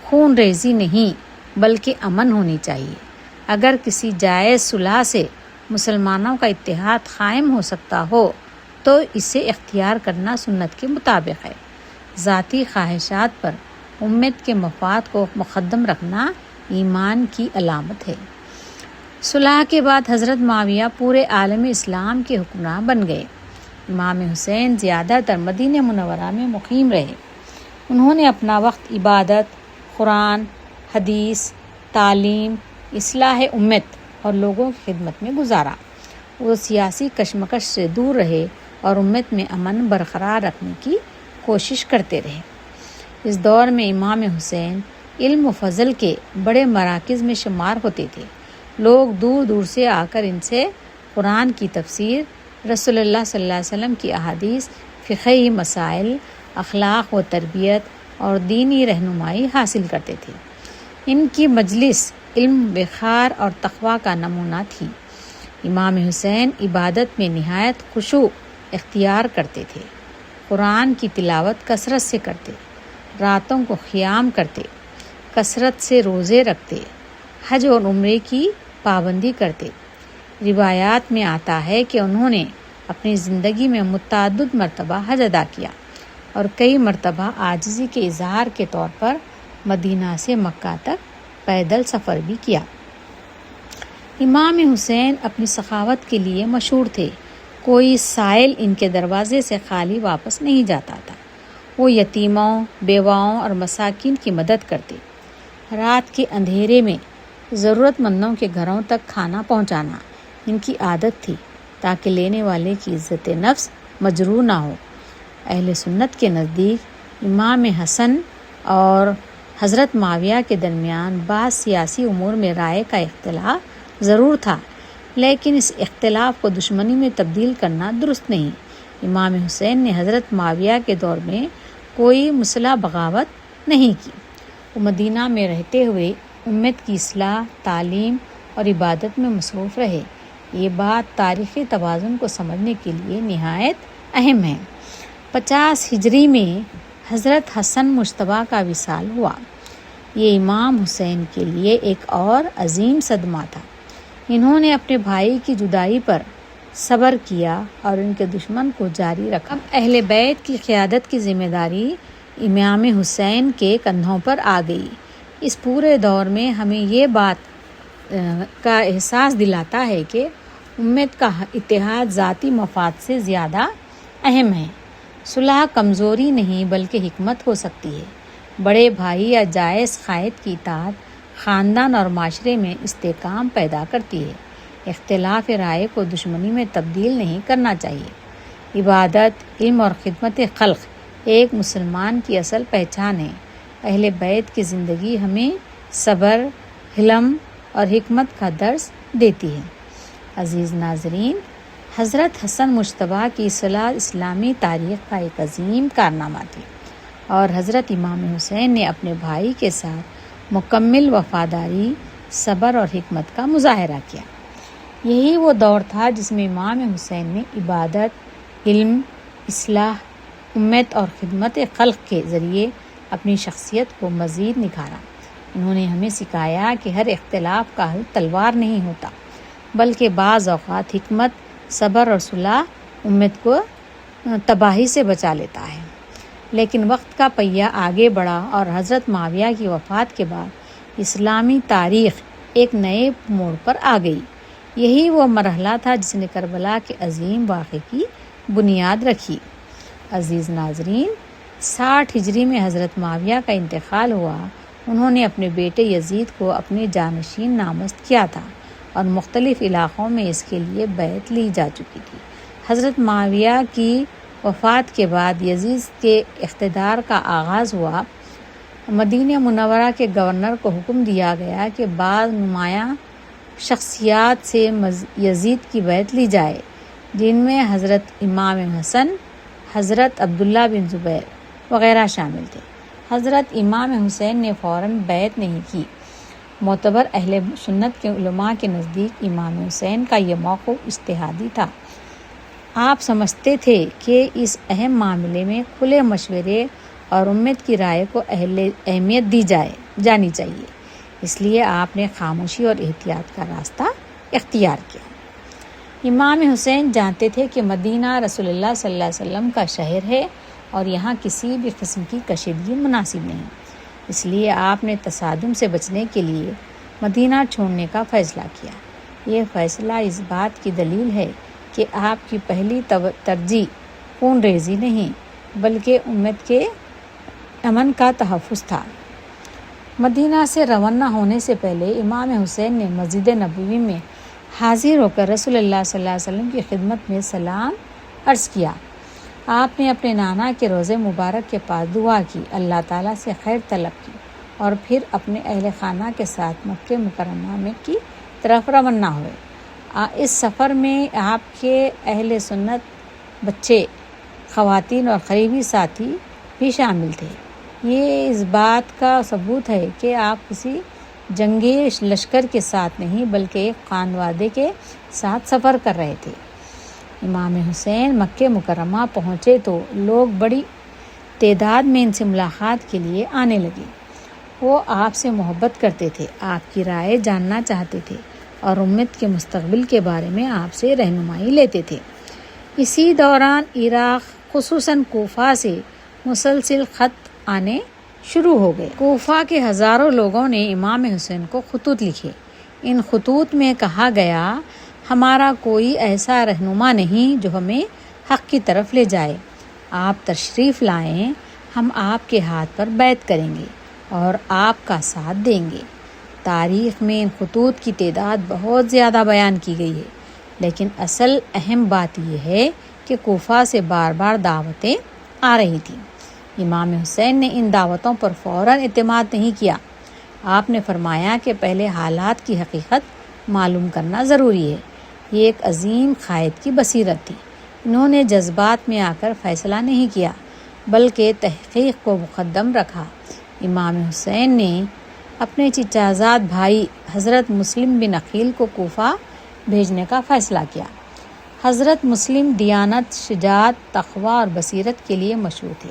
خون ریزی نہیں بلکہ امن ہونی چاہیے۔ اگر کسی جائز صلح سے مسلمانوں کا اتحاد قائم ہو سکتا ہو تو اسے اختیار کرنا سنت کے مطابق ہے۔ ذاتی خواہشات پر امت کے مفاد کو مقدم رکھنا ایمان کی علامت ہے۔ صلح کے بعد حضرت معاویہ پورے عالم اسلام کے حکمران بن گئے۔ امام حسین زیادہ تر مدینہ منورہ میں مقیم رہے۔ انہوں نے اپنا وقت عبادت، قرآن، حدیث، تعلیم، اصلاح امت اور لوگوں کی خدمت میں گزارا۔ وہ سیاسی کشمکش سے دور رہے اور امت میں امن برقرار رکھنے کی کوشش کرتے رہے۔ اس دور میں امام حسین علم و فضل کے بڑے مراکز میں شمار ہوتے تھے۔ لوگ دور دور سے آ کر ان سے قرآن کی تفسیر، رسول اللہ صلی اللہ علیہ وسلم کی احادیث، فقہی مسائل، اخلاق و تربیت اور دینی رہنمائی حاصل کرتے تھے۔ ان کی مجلس علم، وقار اور تقویٰ کا نمونہ تھی۔ امام حسین عبادت میں نہایت خشوع اختیار کرتے تھے۔ قرآن کی تلاوت کثرت سے کرتے، راتوں کو قیام کرتے، کثرت سے روزے رکھتے، حج اور عمرے کی پابندی کرتے۔ روایات میں آتا ہے کہ انہوں نے اپنی زندگی میں متعدد مرتبہ حج ادا کیا اور کئی مرتبہ عاجزی کے اظہار کے طور پر مدینہ سے مکہ تک پیدل سفر بھی کیا۔ امام حسین اپنی سخاوت کے لیے مشہور تھے۔ کوئی سائل ان کے دروازے سے خالی واپس نہیں جاتا تھا۔ وہ یتیموں، بیواؤں اور مساکین کی مدد کرتے۔ رات کے اندھیرے میں ضرورت مندوں کے گھروں تک کھانا پہنچانا ان کی عادت تھی تاکہ لینے والے کی عزت نفس مجروح نہ ہو۔ اہل سنت کے نزدیک امام حسن اور حضرت معاویہ کے درمیان بعض سیاسی امور میں رائے کا اختلاف ضرور تھا، لیکن اس اختلاف کو دشمنی میں تبدیل کرنا درست نہیں۔ امام حسین نے حضرت معاویہ کے دور میں کوئی مسلح بغاوت نہیں کی۔ وہ مدینہ میں رہتے ہوئے امت کی اصلاح، تعلیم اور عبادت میں مصروف رہے۔ یہ بات تاریخی توازن کو سمجھنے کے لیے نہایت اہم ہے۔ 50 ہجری میں حضرت حسن مجتبیٰ کا وصال ہوا۔ یہ امام حسین کے لیے ایک اور عظیم صدمہ تھا۔ انہوں نے اپنے بھائی کی جدائی پر صبر کیا اور ان کے دشمن کو جاری رکھا۔ اب اہل بیت کی قیادت کی ذمہ داری امام حسین کے کندھوں پر آ گئی۔ اس پورے دور میں ہمیں یہ بات کا احساس دلاتا ہے کہ امت کا اتحاد ذاتی مفاد سے زیادہ اہم ہے۔ صلح کمزوری نہیں بلکہ حکمت ہو سکتی ہے۔ بڑے بھائی یا جائز قائد کی اطاعت خاندان اور معاشرے میں استحکام پیدا کرتی ہے۔ اختلاف رائے کو دشمنی میں تبدیل نہیں کرنا چاہیے۔ عبادت، علم اور خدمت خلق ایک مسلمان کی اصل پہچان ہے۔ اہل بیت کی زندگی ہمیں صبر، حلم اور حکمت کا درس دیتی ہے۔ عزیز ناظرین، حضرت حسن مجتبیٰ کی صلح اسلامی تاریخ کا ایک عظیم کارنامہ تھی اور حضرت امام حسین نے اپنے بھائی کے ساتھ مکمل وفاداری، صبر اور حکمت کا مظاہرہ کیا۔ یہی وہ دور تھا جس میں امام حسین نے عبادت، علم، اصلاح امت اور خدمت خلق کے ذریعے اپنی شخصیت کو مزید نکھارا۔ انہوں نے ہمیں سکھایا کہ ہر اختلاف کا حل تلوار نہیں ہوتا، بلکہ بعض اوقات حکمت، صبر اور صلح امت کو تباہی سے بچا لیتا ہے۔ لیکن وقت کا پہیہ آگے بڑھا اور حضرت معاویہ کی وفات کے بعد اسلامی تاریخ ایک نئے موڑ پر آ گئی۔ یہی وہ مرحلہ تھا جس نے کربلا کے عظیم واقعے کی بنیاد رکھی۔ عزیز ناظرین، 60 ہجری میں حضرت معاویہ کا انتقال ہوا۔ انہوں نے اپنے بیٹے یزید کو اپنے جانشین نامزد کیا تھا اور مختلف علاقوں میں اس کے لیے بیعت لی جا چکی تھی۔ حضرت معاویہ کی وفات کے بعد یزید کے اقتدار کا آغاز ہوا۔ مدینہ منورہ کے گورنر کو حکم دیا گیا کہ بعض نمایاں شخصیات سے یزید کی بیعت لی جائے، جن میں حضرت امام حسن، حضرت عبداللہ بن زبیر وغیرہ شامل تھے۔ حضرت امام حسین نے فوراً بیعت نہیں کی۔ معتبر اہل سنت کے علماء کے نزدیک امام حسین کا یہ موقف اجتہادی تھا۔ آپ سمجھتے تھے کہ اس اہم معاملے میں کھلے مشورے اور امت کی رائے کو اہمیت دی جانی چاہیے، اس لیے آپ نے خاموشی اور احتیاط کا راستہ اختیار کیا۔ امام حسین جانتے تھے کہ مدینہ رسول اللہ صلی اللہ علیہ وسلم کا شہر ہے اور یہاں کسی بھی قسم کی کشیدگی مناسب نہیں، اس لیے آپ نے تصادم سے بچنے کے لیے مدینہ چھوڑنے کا فیصلہ کیا۔ یہ فیصلہ اس بات کی دلیل ہے کہ آپ کی پہلی ترجیح خون ریزی نہیں بلکہ امت کے امن کا تحفظ تھا۔ مدینہ سے روانہ ہونے سے پہلے امام حسین نے مسجد نبوی میں حاضر ہو کر رسول اللہ صلی اللہ علیہ وسلم کی خدمت میں سلام عرض کیا۔ آپ نے اپنے نانا کے روضے مبارک کے پاس دعا کی، اللہ تعالیٰ سے خیر طلب کی اور پھر اپنے اہل خانہ کے ساتھ مکہ مکرمہ میں کی طرف روانہ ہوئے۔ اس سفر میں آپ کے اہل سنت، بچے، خواتین اور قریبی ساتھی بھی شامل تھے۔ یہ اس بات کا ثبوت ہے کہ آپ کسی جنگی لشکر کے ساتھ نہیں بلکہ ایک خانوادے کے ساتھ سفر کر رہے تھے۔ امام حسین مکہ مکرمہ پہنچے تو لوگ بڑی تعداد میں ان سے ملاقات کے لیے آنے لگے۔ وہ آپ سے محبت کرتے تھے، آپ کی رائے جاننا چاہتے تھے اور امت کے مستقبل کے بارے میں آپ سے رہنمائی لیتے تھے۔ اسی دوران عراق خصوصاً کوفہ سے مسلسل خط آنے شروع ہو گئے۔ کوفہ کے ہزاروں لوگوں نے امام حسین کو خطوط لکھے۔ ان خطوط میں کہا گیا، ہمارا کوئی ایسا رہنما نہیں جو ہمیں حق کی طرف لے جائے۔ آپ تشریف لائیں، ہم آپ کے ہاتھ پر بیعت کریں گے اور آپ کا ساتھ دیں گے۔ تاریخ میں ان خطوط کی تعداد بہت زیادہ بیان کی گئی ہے، لیکن اصل اہم بات یہ ہے کہ کوفہ سے بار بار دعوتیں آ رہی تھیں۔ امام حسین نے ان دعوتوں پر فوراً اعتماد نہیں کیا۔ آپ نے فرمایا کہ پہلے حالات کی حقیقت معلوم کرنا ضروری ہے۔ یہ ایک عظیم قائد کی بصیرت تھی۔ انہوں نے جذبات میں آ کر فیصلہ نہیں کیا بلکہ تحقیق کو مقدم رکھا۔ امام حسین نے اپنے چچا زاد بھائی حضرت مسلم بن عقیل کو کوفہ بھیجنے کا فیصلہ کیا۔ حضرت مسلم دیانت، شجاعت، تقوی اور بصیرت کے لیے مشہور تھے۔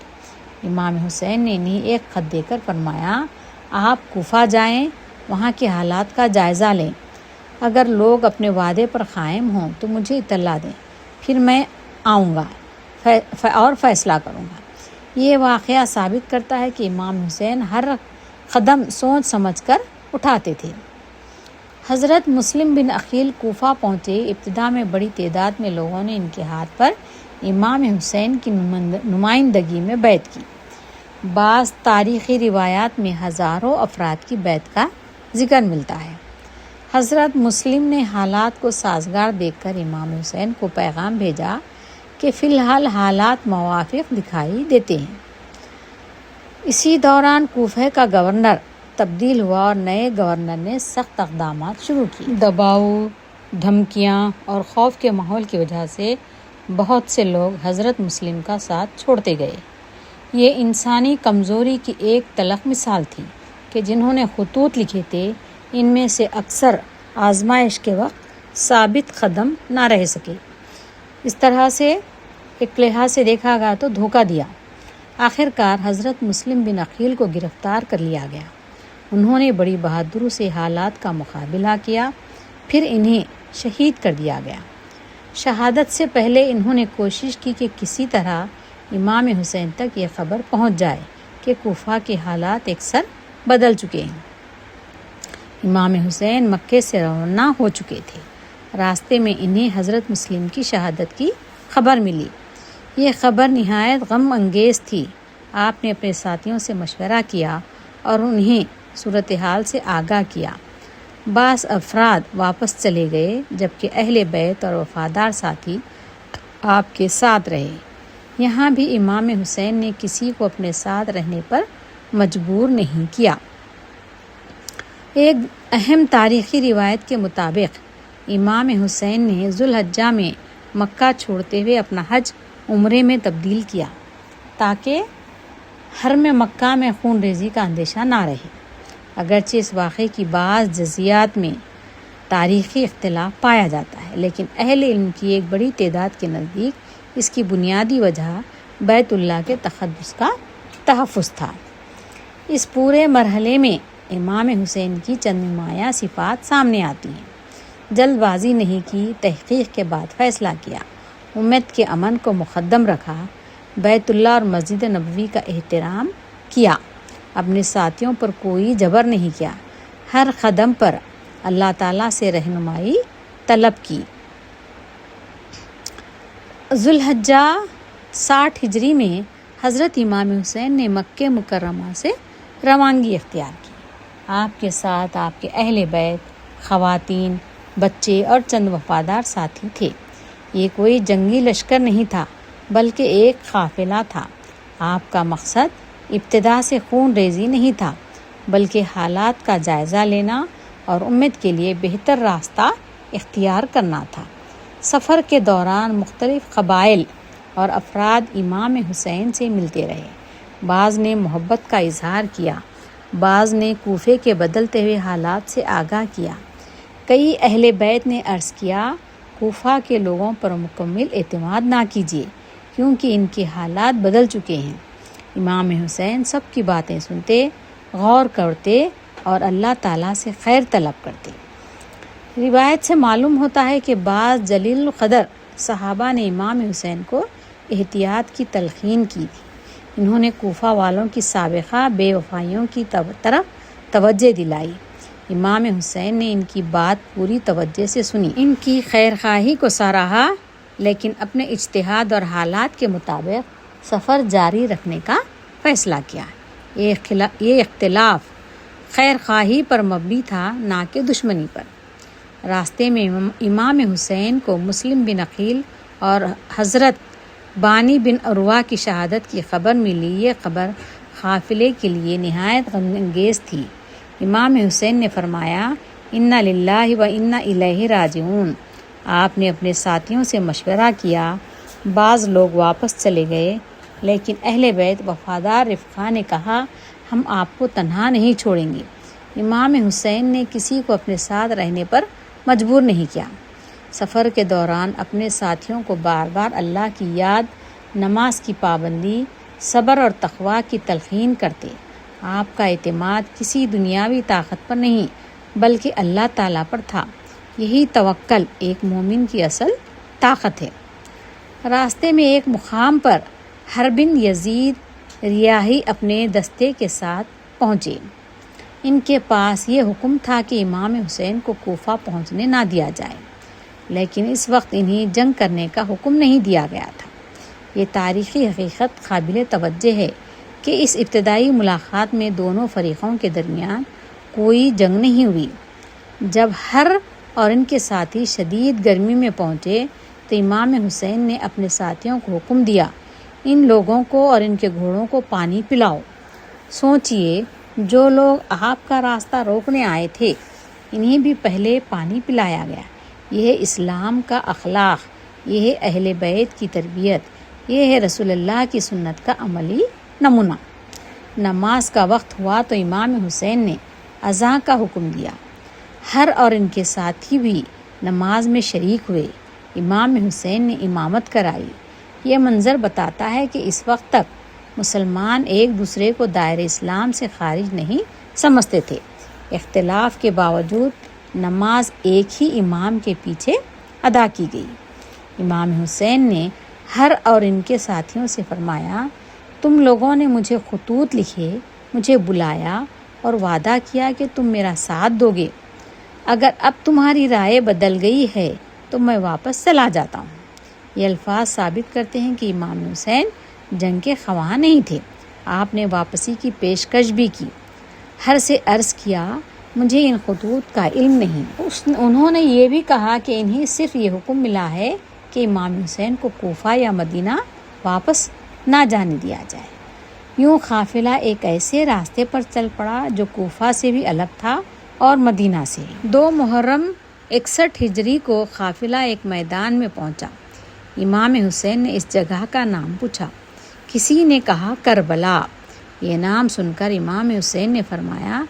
امام حسین نے انہیں ایک خط دے کر فرمایا، آپ کوفہ جائیں، وہاں کے حالات کا جائزہ لیں، اگر لوگ اپنے وعدے پر قائم ہوں تو مجھے اطلاع دیں، پھر میں آؤں گا اور فیصلہ کروں گا۔ یہ واقعہ ثابت کرتا ہے کہ امام حسین ہر قدم سوچ سمجھ کر اٹھاتے تھے۔ حضرت مسلم بن عقیل کوفہ پہنچے۔ ابتدا میں بڑی تعداد میں لوگوں نے ان کے ہاتھ پر امام حسین کی نمائندگی میں بیعت کی۔ بعض تاریخی روایات میں ہزاروں افراد کی بیعت کا ذکر ملتا ہے۔ حضرت مسلم نے حالات کو سازگار دیکھ کر امام حسین کو پیغام بھیجا کہ فی الحال حالات موافق دکھائی دیتے ہیں۔ اسی دوران کوفہ کا گورنر تبدیل ہوا اور نئے گورنر نے سخت اقدامات شروع کیے۔ دباؤ، دھمکیاں اور خوف کے ماحول کی وجہ سے بہت سے لوگ حضرت مسلم کا ساتھ چھوڑتے گئے۔ یہ انسانی کمزوری کی ایک تلخ مثال تھی کہ جنہوں نے خطوط لکھے تھے ان میں سے اکثر آزمائش کے وقت ثابت قدم نہ رہ سکے۔ اس طرح سے ایک لحاظ سے دیکھا گیا تو دھوکہ دیا۔ آخر کار حضرت مسلم بن عقیل کو گرفتار کر لیا گیا۔ انہوں نے بڑی بہادری سے حالات کا مقابلہ کیا، پھر انہیں شہید کر دیا گیا۔ شہادت سے پہلے انہوں نے کوشش کی کہ کسی طرح امام حسین تک یہ خبر پہنچ جائے کہ کوفہ کے حالات اکثر بدل چکے ہیں۔ امام حسین مکے سے روانہ ہو چکے تھے۔ راستے میں انہیں حضرت مسلم کی شہادت کی خبر ملی۔ یہ خبر نہایت غم انگیز تھی۔ آپ نے اپنے ساتھیوں سے مشورہ کیا اور انہیں صورتحال سے آگاہ کیا۔ بعض افراد واپس چلے گئے جبکہ اہل بیت اور وفادار ساتھی آپ کے ساتھ رہے۔ یہاں بھی امام حسین نے کسی کو اپنے ساتھ رہنے پر مجبور نہیں کیا۔ ایک اہم تاریخی روایت کے مطابق امام حسین نے ذوالحجہ میں مکہ چھوڑتے ہوئے اپنا حج عمرے میں تبدیل کیا تاکہ حرم مکہ میں خون ریزی کا اندیشہ نہ رہے۔ اگرچہ اس واقعے کی بعض جزیات میں تاریخی اختلاف پایا جاتا ہے، لیکن اہل علم کی ایک بڑی تعداد کے نزدیک اس کی بنیادی وجہ بیت اللہ کے تقدس کا تحفظ تھا۔ اس پورے مرحلے میں امام حسین کی چند نمایاں صفات سامنے آتی ہیں۔ جلد بازی نہیں کی، تحقیق کے بعد فیصلہ کیا، امت کے امن کو مقدم رکھا، بیت اللہ اور مسجد نبوی کا احترام کیا، اپنے ساتھیوں پر کوئی جبر نہیں کیا، ہر قدم پر اللہ تعالیٰ سے رہنمائی طلب کی۔ ذوالحجہ 60 ہجری میں حضرت امام حسین نے مکہ مکرمہ سے روانگی اختیار کی۔ آپ کے ساتھ آپ کے اہل بیت، خواتین، بچے اور چند وفادار ساتھی تھے۔ یہ کوئی جنگی لشکر نہیں تھا بلکہ ایک قافلہ تھا۔ آپ کا مقصد ابتدا سے خون ریزی نہیں تھا بلکہ حالات کا جائزہ لینا اور امت کے لیے بہتر راستہ اختیار کرنا تھا۔ سفر کے دوران مختلف قبائل اور افراد امام حسین سے ملتے رہے۔ بعض نے محبت کا اظہار کیا، بعض نے کوفے کے بدلتے ہوئے حالات سے آگاہ کیا۔ کئی اہل بیت نے عرض کیا، کوفہ کے لوگوں پر مکمل اعتماد نہ کیجیے کیونکہ ان کے حالات بدل چکے ہیں۔ امام حسین سب کی باتیں سنتے، غور کرتے اور اللہ تعالیٰ سے خیر طلب کرتے۔ روایت سے معلوم ہوتا ہے کہ بعض جلیل القدر صحابہ نے امام حسین کو احتیاط کی تلقین کی تھی۔ انہوں نے کوفہ والوں کی سابقہ بے وفائیوں کی طرف توجہ دلائی۔ امام حسین نے ان کی بات پوری توجہ سے سنی، ان کی خیرخواہی کو سراہا، لیکن اپنے اجتہاد اور حالات کے مطابق سفر جاری رکھنے کا فیصلہ کیا۔ یہ اختلاف خیرخواہی پر مبنی تھا نہ کہ دشمنی پر۔ راستے میں امام حسین کو مسلم بن عقیل اور حضرت بانی بن عروہ کی شہادت کی خبر ملی۔ یہ خبر قافلے کے لیے نہایت غم انگیز تھی۔ امام حسین نے فرمایا، انا للہ و انا الیہ راجعون۔ آپ نے اپنے ساتھیوں سے مشورہ کیا، بعض لوگ واپس چلے گئے، لیکن اہل بیت وفادار رفقا نے کہا، ہم آپ کو تنہا نہیں چھوڑیں گے۔ امام حسین نے کسی کو اپنے ساتھ رہنے پر مجبور نہیں کیا۔ سفر کے دوران اپنے ساتھیوں کو بار بار اللہ کی یاد، نماز کی پابندی، صبر اور تقویٰ کی تلقین کرتے۔ آپ کا اعتماد کسی دنیاوی طاقت پر نہیں بلکہ اللہ تعالیٰ پر تھا۔ یہی توکل ایک مومن کی اصل طاقت ہے۔ راستے میں ایک مقام پر حرب بن یزید ریاحی اپنے دستے کے ساتھ پہنچے۔ ان کے پاس یہ حکم تھا کہ امام حسین کو کوفہ پہنچنے نہ دیا جائے، لیکن اس وقت انہیں جنگ کرنے کا حکم نہیں دیا گیا تھا۔ یہ تاریخی حقیقت قابل توجہ ہے کہ اس ابتدائی ملاقات میں دونوں فریقوں کے درمیان کوئی جنگ نہیں ہوئی۔ جب اور ان کے ساتھی شدید گرمی میں پہنچے تو امام حسین نے اپنے ساتھیوں کو حکم دیا، ان لوگوں کو اور ان کے گھوڑوں کو پانی پلاؤ۔ سوچئے، جو لوگ آپ کا راستہ روکنے آئے تھے انہیں بھی پہلے پانی پلایا گیا۔ یہ ہے اسلام کا اخلاق، یہ ہے اہل بیت کی تربیت، یہ ہے رسول اللہ کی سنت کا عملی نمونہ۔ نماز کا وقت ہوا تو امام حسین نے اذان کا حکم دیا۔ اور ان کے ساتھی بھی نماز میں شریک ہوئے۔ امام حسین نے امامت کرائی۔ یہ منظر بتاتا ہے کہ اس وقت تک مسلمان ایک دوسرے کو دائرہ اسلام سے خارج نہیں سمجھتے تھے۔ اختلاف کے باوجود نماز ایک ہی امام کے پیچھے ادا کی گئی۔ امام حسین نے اور ان کے ساتھیوں سے فرمایا، تم لوگوں نے مجھے خطوط لکھے، مجھے بلایا اور وعدہ کیا کہ تم میرا ساتھ دو گے۔ اگر اب تمہاری رائے بدل گئی ہے تو میں واپس چلا جاتا ہوں۔ یہ الفاظ ثابت کرتے ہیں کہ امام حسین جنگ کے خواہاں نہیں تھے۔ آپ نے واپسی کی پیشکش بھی کی۔ سے عرض کیا، مجھے ان خطوط کا علم نہیں۔ انہوں نے یہ بھی کہا کہ انہیں صرف یہ حکم ملا ہے کہ امام حسین کو کوفہ یا مدینہ واپس نہ جانے دیا جائے۔ یوں قافلہ ایک ایسے راستے پر چل پڑا جو کوفہ سے بھی الگ تھا اور مدینہ سے۔ 2 محرم 61 ہجری کو قافلہ ایک میدان میں پہنچا۔ امام حسین نے اس جگہ کا نام پوچھا۔ کسی نے کہا کربلا۔ یہ نام سن کر امام حسین نے فرمایا،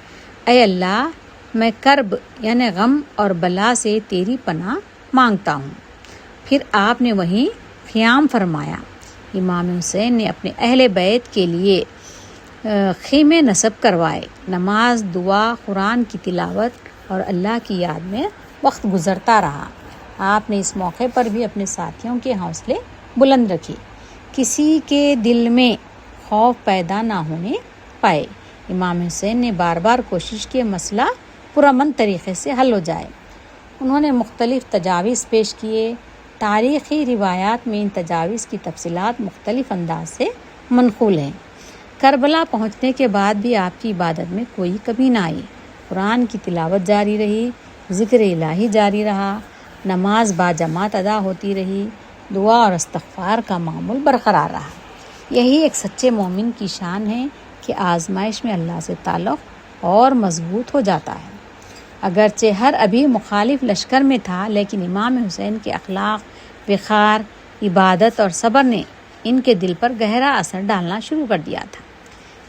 اے اللہ، میں کرب یعنی غم اور بلا سے تیری پناہ مانگتا ہوں۔ پھر آپ نے وہیں قیام فرمایا۔ امام حسین نے اپنے اہل بیت کے لیے خیمے نصب کروائے۔ نماز، دعا، قرآن کی تلاوت اور اللہ کی یاد میں وقت گزرتا رہا۔ آپ نے اس موقع پر بھی اپنے ساتھیوں کے حوصلے بلند رکھے، کسی کے دل میں خوف پیدا نہ ہونے پائے۔ امام حسین نے بار بار کوشش کی مسئلہ پرامن طریقے سے حل ہو جائے۔ انہوں نے مختلف تجاویز پیش کیے۔ تاریخی روایات میں ان تجاویز کی تفصیلات مختلف انداز سے منقول ہیں۔ کربلا پہنچنے کے بعد بھی آپ کی عبادت میں کوئی کمی نہ آئی۔ قرآن کی تلاوت جاری رہی، ذکر الہی جاری رہا، نماز باجماعت ادا ہوتی رہی، دعا اور استغفار کا معمول برقرار رہا۔ یہی ایک سچے مومن کی شان ہے کہ آزمائش میں اللہ سے تعلق اور مضبوط ہو جاتا ہے۔ اگرچہ ابھی مخالف لشکر میں تھا، لیکن امام حسین کے اخلاق، وقار، عبادت اور صبر نے ان کے دل پر گہرا اثر ڈالنا شروع کر دیا تھا۔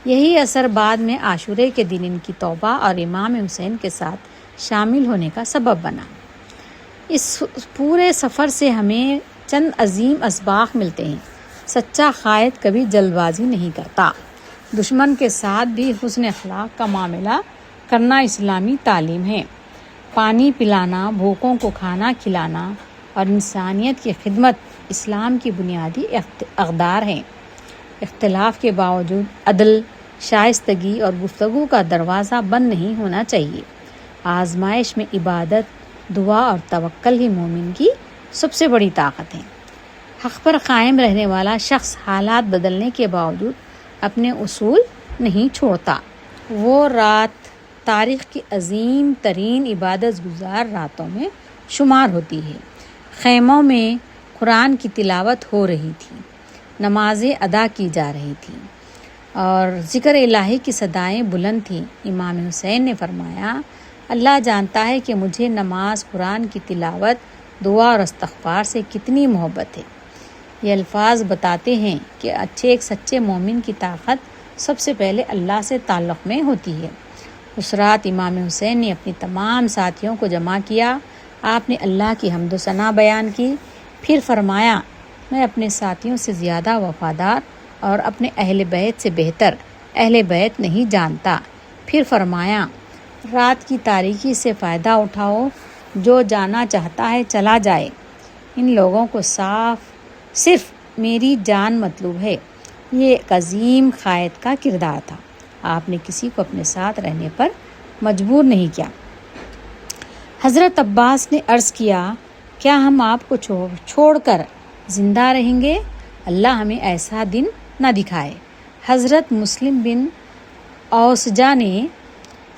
یہی اثر بعد میں عاشورے کے دن ان کی توبہ اور امام حسین کے ساتھ شامل ہونے کا سبب بنا۔ اس پورے سفر سے ہمیں چند عظیم اسباق ملتے ہیں۔ سچا قائد کبھی جلد بازی نہیں کرتا۔ دشمن کے ساتھ بھی حسن اخلاق کا معاملہ کرنا اسلامی تعلیم ہے۔ پانی پلانا، بھوکوں کو کھانا کھلانا اور انسانیت کی خدمت اسلام کی بنیادی اقدار ہیں۔ اختلاف کے باوجود عدل، شائستگی اور گفتگو کا دروازہ بند نہیں ہونا چاہیے۔ آزمائش میں عبادت، دعا اور توکل ہی مومن کی سب سے بڑی طاقت ہے۔ حق پر قائم رہنے والا شخص حالات بدلنے کے باوجود اپنے اصول نہیں چھوڑتا۔ وہ رات تاریخ کی عظیم ترین عبادت گزار راتوں میں شمار ہوتی ہے۔ خیموں میں قرآن کی تلاوت ہو رہی تھی، نمازیں ادا کی جا رہی تھیں اور ذکر الہی کی صدائیں بلند تھیں۔ امام حسین نے فرمایا، اللہ جانتا ہے کہ مجھے نماز، قرآن کی تلاوت، دعا اور استغفار سے کتنی محبت ہے۔ یہ الفاظ بتاتے ہیں کہ ایک سچے مومن کی طاقت سب سے پہلے اللہ سے تعلق میں ہوتی ہے۔ اس رات امام حسین نے اپنی تمام ساتھیوں کو جمع کیا۔ آپ نے اللہ کی حمد و ثنا بیان کی، پھر فرمایا، میں اپنے ساتھیوں سے زیادہ وفادار اور اپنے اہل بیت سے بہتر اہل بیت نہیں جانتا۔ پھر فرمایا رات کی تاریکی سے فائدہ اٹھاؤ، جو جانا چاہتا ہے چلا جائے، ان لوگوں کو صرف میری جان مطلوب ہے۔ یہ ایک عظیم قائد کا کردار تھا، آپ نے کسی کو اپنے ساتھ رہنے پر مجبور نہیں کیا۔ حضرت عباس نے عرض کیا کیا ہم آپ کو چھوڑ کر زندہ رہیں گے؟ اللہ ہمیں ایسا دن نہ دکھائے۔ حضرت مسلم بن اوسجا نے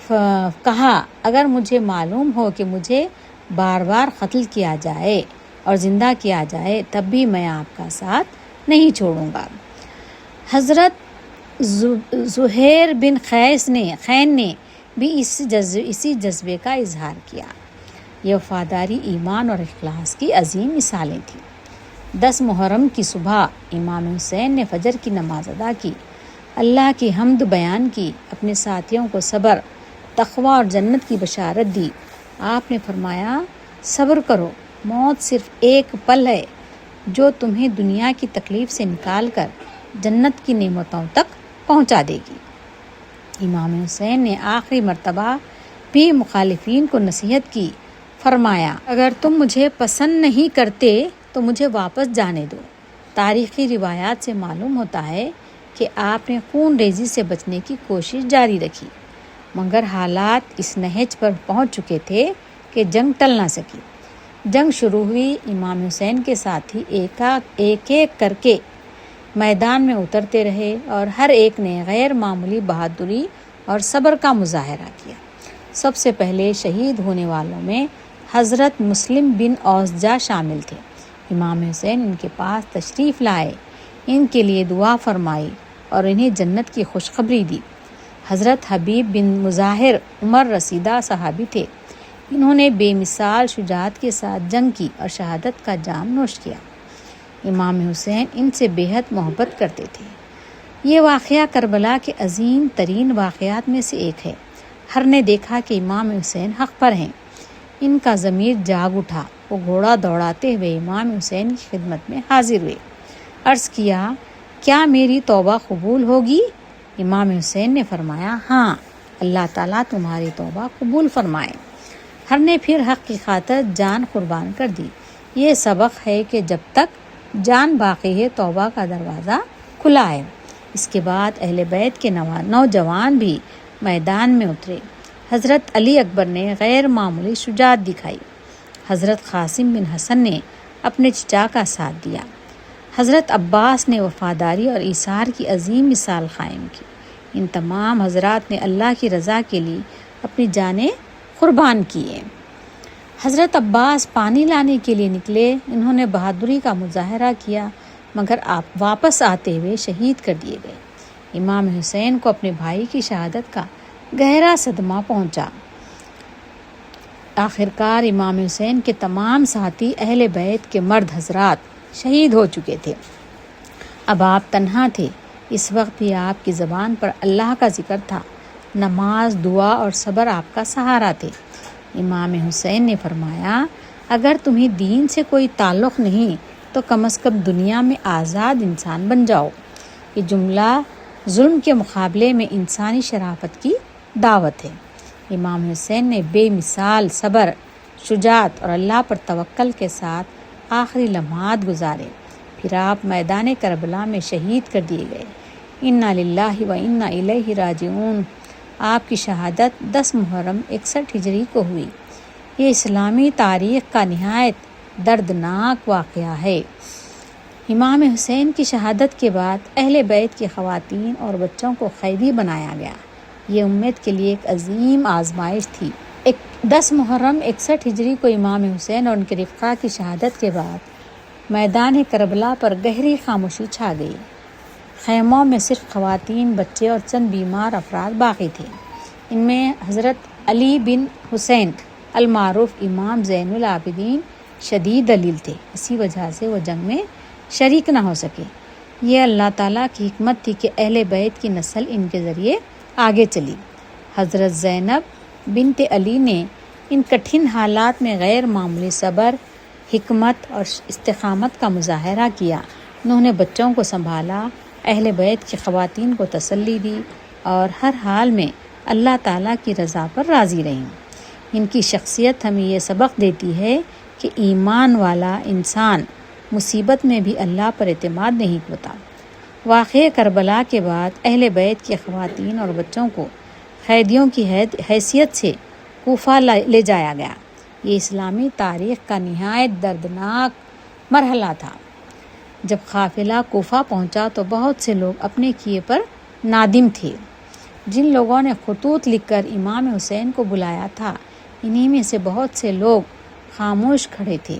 کہا اگر مجھے معلوم ہو کہ مجھے بار بار قتل کیا جائے اور زندہ کیا جائے تب بھی میں آپ کا ساتھ نہیں چھوڑوں گا۔ حضرت زہیر بن خین نے بھی اسی جذبے کا اظہار کیا۔ یہ وفاداری ایمان اور اخلاص کی عظیم مثالیں تھیں۔ 10 محرم کی صبح امام حسین نے فجر کی نماز ادا کی، اللہ کی حمد بیان کی، اپنے ساتھیوں کو صبر، تقوی اور جنت کی بشارت دی۔ آپ نے فرمایا صبر کرو، موت صرف ایک پل ہے جو تمہیں دنیا کی تکلیف سے نکال کر جنت کی نعمتوں تک پہنچا دے گی۔ امام حسین نے آخری مرتبہ بھی مخالفین کو نصیحت کی، فرمایا اگر تم مجھے پسند نہیں کرتے تو مجھے واپس جانے دو۔ تاریخی روایات سے معلوم ہوتا ہے کہ آپ نے خون ریزی سے بچنے کی کوشش جاری رکھی، مگر حالات اس نہج پر پہنچ چکے تھے کہ جنگ ٹل نہ سکی۔ جنگ شروع ہوئی، امام حسین کے ساتھی ایک ایک کر کے میدان میں اترتے رہے اور ہر ایک نے غیر معمولی بہادری اور صبر کا مظاہرہ کیا۔ سب سے پہلے شہید ہونے والوں میں حضرت مسلم بن اوسجا شامل تھے۔ امام حسین ان کے پاس تشریف لائے، ان کے لیے دعا فرمائی اور انہیں جنت کی خوشخبری دی۔ حضرت حبیب بن مظاہر عمر رسیدہ صحابی تھے، انہوں نے بے مثال شجاعت کے ساتھ جنگ کی اور شہادت کا جام نوش کیا۔ امام حسین ان سے بے حد محبت کرتے تھے۔ یہ واقعہ کربلا کے عظیم ترین واقعات میں سے ایک ہے۔ ہر نے دیکھا کہ امام حسین حق پر ہیں، ان کا ضمیر جاگ اٹھا، وہ گھوڑا دوڑاتے ہوئے امام حسین کی خدمت میں حاضر ہوئے۔ عرض کیا کیا میری توبہ قبول ہوگی؟ امام حسین نے فرمایا ہاں، اللہ تعالیٰ تمہاری توبہ قبول فرمائے۔ ہر نے پھر حق کی خاطر جان قربان کر دی۔ یہ سبق ہے کہ جب تک جان باقی ہے توبہ کا دروازہ کھلا ہے۔ اس کے بعد اہل بیت کے نوجوان بھی میدان میں اترے۔ حضرت علی اکبر نے غیر معمولی شجاعت دکھائی، حضرت قاسم بن حسن نے اپنے چچا کا ساتھ دیا، حضرت عباس نے وفاداری اور ایثار کی عظیم مثال قائم کی۔ ان تمام حضرات نے اللہ کی رضا کے لیے اپنی جانیں قربان کیے۔ حضرت عباس پانی لانے کے لیے نکلے، انہوں نے بہادری کا مظاہرہ کیا مگر آپ واپس آتے ہوئے شہید کر دیے گئے۔ امام حسین کو اپنے بھائی کی شہادت کا گہرا صدمہ پہنچا۔ آخرکار امام حسین کے تمام ساتھی اہل بیت کے مرد حضرات شہید ہو چکے تھے، اب آپ تنہا تھے۔ اس وقت بھی آپ کی زبان پر اللہ کا ذکر تھا، نماز، دعا اور صبر آپ کا سہارا تھے۔ امام حسین نے فرمایا اگر تمہیں دین سے کوئی تعلق نہیں تو کم از کم دنیا میں آزاد انسان بن جاؤ۔ یہ جملہ ظلم کے مقابلے میں انسانی شرافت کی دعوت ہے۔ امام حسین نے بے مثال صبر، شجاعت اور اللہ پر توکل کے ساتھ آخری لمحات گزارے، پھر آپ میدان کربلا میں شہید کر دیے گئے۔ انا للہ و انا الیہ راجعون۔ آپ کی شہادت 10 محرم 61 ہجری کو ہوئی۔ یہ اسلامی تاریخ کا نہایت دردناک واقعہ ہے۔ امام حسین کی شہادت کے بعد اہل بیت کی خواتین اور بچوں کو قیدی بنایا گیا۔ یہ امت کے لیے ایک عظیم آزمائش تھی۔ 10 محرم 61 ہجری کو امام حسین اور ان کے رفقا کی شہادت کے بعد میدان کربلا پر گہری خاموشی چھا گئی۔ خیموں میں صرف خواتین، بچے اور چند بیمار افراد باقی تھے۔ ان میں حضرت علی بن حسین المعروف امام زین العابدین شدید دلیل تھے، اسی وجہ سے وہ جنگ میں شریک نہ ہو سکے۔ یہ اللہ تعالیٰ کی حکمت تھی کہ اہل بیت کی نسل ان کے ذریعے آگے چلی۔ حضرت زینب بنت علی نے ان کٹھن حالات میں غیر معمولی صبر، حکمت اور استقامت کا مظاہرہ کیا۔ انہوں نے بچوں کو سنبھالا، اہل بیت کی خواتین کو تسلی دی اور ہر حال میں اللہ تعالیٰ کی رضا پر راضی رہیں۔ ان کی شخصیت ہمیں یہ سبق دیتی ہے کہ ایمان والا انسان مصیبت میں بھی اللہ پر اعتماد نہیں کھوتا۔ واقعہ کربلا کے بعد اہل بیت کی خواتین اور بچوں کو قیدیوں کی حیثیت سے کوفہ لے جایا گیا۔ یہ اسلامی تاریخ کا نہایت دردناک مرحلہ تھا۔ جب قافلہ کوفہ پہنچا تو بہت سے لوگ اپنے کیے پر نادم تھے۔ جن لوگوں نے خطوط لکھ کر امام حسین کو بلایا تھا، انہی میں سے بہت سے لوگ خاموش کھڑے تھے۔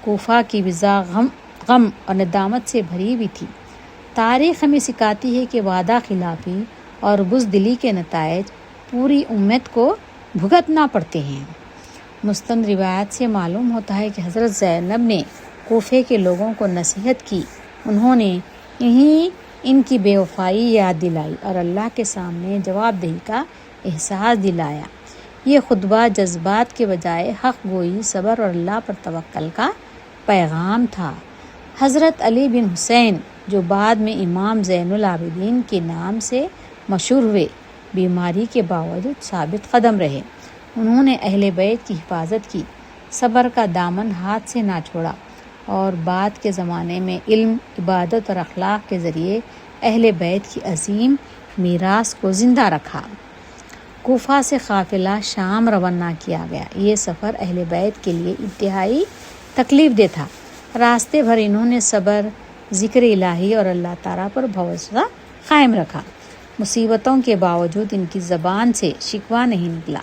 کوفہ کی فضا غم اور ندامت سے بھری ہوئی تھی۔ تاریخ ہمیں سکھاتی ہے کہ وعدہ خلافی اور بزدلی کے نتائج پوری امت کو بھگتنا پڑتے ہیں۔ مستند روایت سے معلوم ہوتا ہے کہ حضرت زینب نے کوفے کے لوگوں کو نصیحت کی۔ انہوں نے ان کی بے وفائی یاد دلائی اور اللہ کے سامنے جواب دہی کا احساس دلایا۔ یہ خطبہ جذبات کے بجائے حق گوئی، صبر اور اللہ پر توکل کا پیغام تھا۔ حضرت علی بن حسین جو بعد میں امام زین العابدین کے نام سے مشہور ہوئے، بیماری کے باوجود ثابت قدم رہے۔ انہوں نے اہل بیت کی حفاظت کی، صبر کا دامن ہاتھ سے نہ چھوڑا اور بعد کے زمانے میں علم، عبادت اور اخلاق کے ذریعے اہل بیت کی عظیم میراث کو زندہ رکھا۔ کوفہ سے قافلہ شام روانہ کیا گیا۔ یہ سفر اہل بیت کے لیے انتہائی تکلیف دہ تھا۔ راستے بھر انہوں نے صبر، ذکر الہی اور اللہ تعالیٰ پر بھروسہ قائم رکھا۔ مصیبتوں کے باوجود ان کی زبان سے شکوہ نہیں نکلا،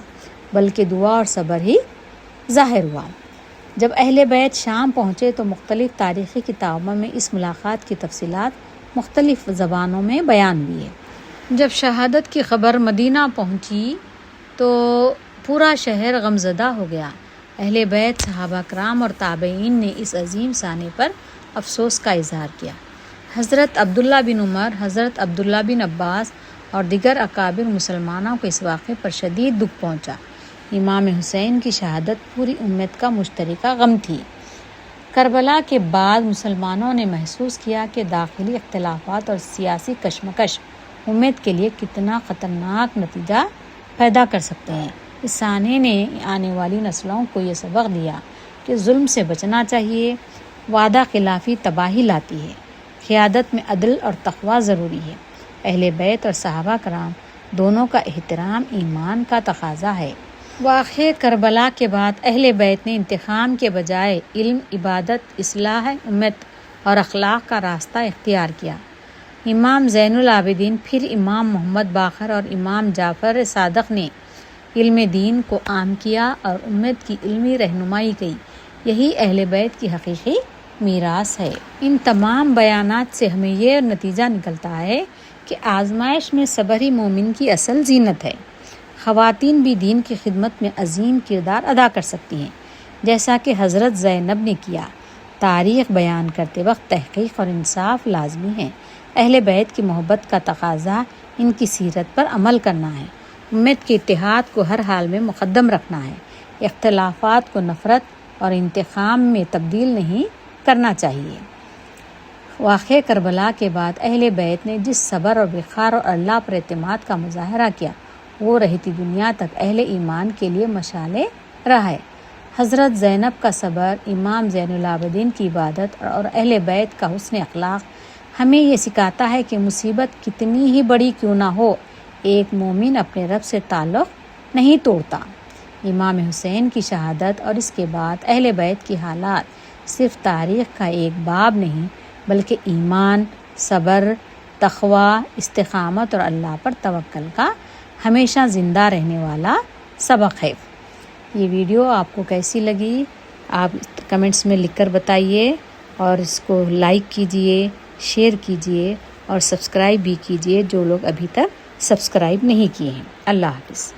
بلکہ دعا اور صبر ہی ظاہر ہوا۔ جب اہل بیت شام پہنچے تو مختلف تاریخی کتابوں میں اس ملاقات کی تفصیلات مختلف زبانوں میں بیان ہوئی ہے۔ جب شہادت کی خبر مدینہ پہنچی تو پورا شہر غمزدہ ہو گیا۔ اہل بیت، صحابہ کرام اور تابعین نے اس عظیم سانے پر افسوس کا اظہار کیا۔ حضرت عبداللہ بن عمر، حضرت عبداللہ بن عباس اور دیگر اکابر مسلمانوں کو اس واقعے پر شدید دکھ پہنچا۔ امام حسین کی شہادت پوری امت کا مشترکہ غم تھی۔ کربلا کے بعد مسلمانوں نے محسوس کیا کہ داخلی اختلافات اور سیاسی کشمکش امت کے لیے کتنا خطرناک نتیجہ پیدا کر سکتے ہیں۔ اس سانے نے آنے والی نسلوں کو یہ سبق دیا کہ ظلم سے بچنا چاہیے، وعدہ خلافی تباہی لاتی ہے، قیادت میں عدل اور تقوی ضروری ہے۔ اہل بیت اور صحابہ کرام دونوں کا احترام ایمان کا تقاضا ہے۔ واقعہ کربلا کے بعد اہل بیت نے انتقام کے بجائے علم، عبادت، اصلاح امت اور اخلاق کا راستہ اختیار کیا۔ امام زین العابدین، پھر امام محمد باقر اور امام جعفر صادق نے علم دین کو عام کیا اور امت کی علمی رہنمائی کی۔ یہی اہل بیت کی حقیقی میراث ہے۔ ان تمام بیانات سے ہمیں یہ نتیجہ نکلتا ہے کہ آزمائش میں صبر ہی مومن کی اصل زینت ہے۔ خواتین بھی دین کی خدمت میں عظیم کردار ادا کر سکتی ہیں، جیسا کہ حضرت زینب نے کیا۔ تاریخ بیان کرتے وقت تحقیق اور انصاف لازمی ہے۔ اہل بیت کی محبت کا تقاضا ان کی سیرت پر عمل کرنا ہے۔ امت کے اتحاد کو ہر حال میں مقدم رکھنا ہے۔ اختلافات کو نفرت اور انتقام میں تبدیل نہیں کرنا چاہیے۔ واقعہ کربلا کے بعد اہل بیت نے جس صبر اور وقار اور اللہ پر اعتماد کا مظاہرہ کیا، وہ رہتی دنیا تک اہل ایمان کے لیے مشعل راہ ہے۔ حضرت زینب کا صبر، امام زین العابدین کی عبادت اور اہل بیت کا حسن اخلاق ہمیں یہ سکھاتا ہے کہ مصیبت کتنی ہی بڑی کیوں نہ ہو، ایک مومن اپنے رب سے تعلق نہیں توڑتا۔ امام حسین کی شہادت اور اس کے بعد اہل بیت کی حالات صرف تاریخ کا ایک باب نہیں، بلکہ ایمان، صبر، تقوی، استقامت اور اللہ پر توکل کا ہمیشہ زندہ رہنے والا سبق ہے۔ یہ ویڈیو آپ کو کیسی لگی؟ آپ کمنٹس میں لکھ کر بتائیے اور اس کو لائک کیجئے، شیئر کیجئے اور سبسکرائب بھی کیجئے جو لوگ ابھی تک سبسکرائب نہیں کیے ہیں۔ اللہ حافظ۔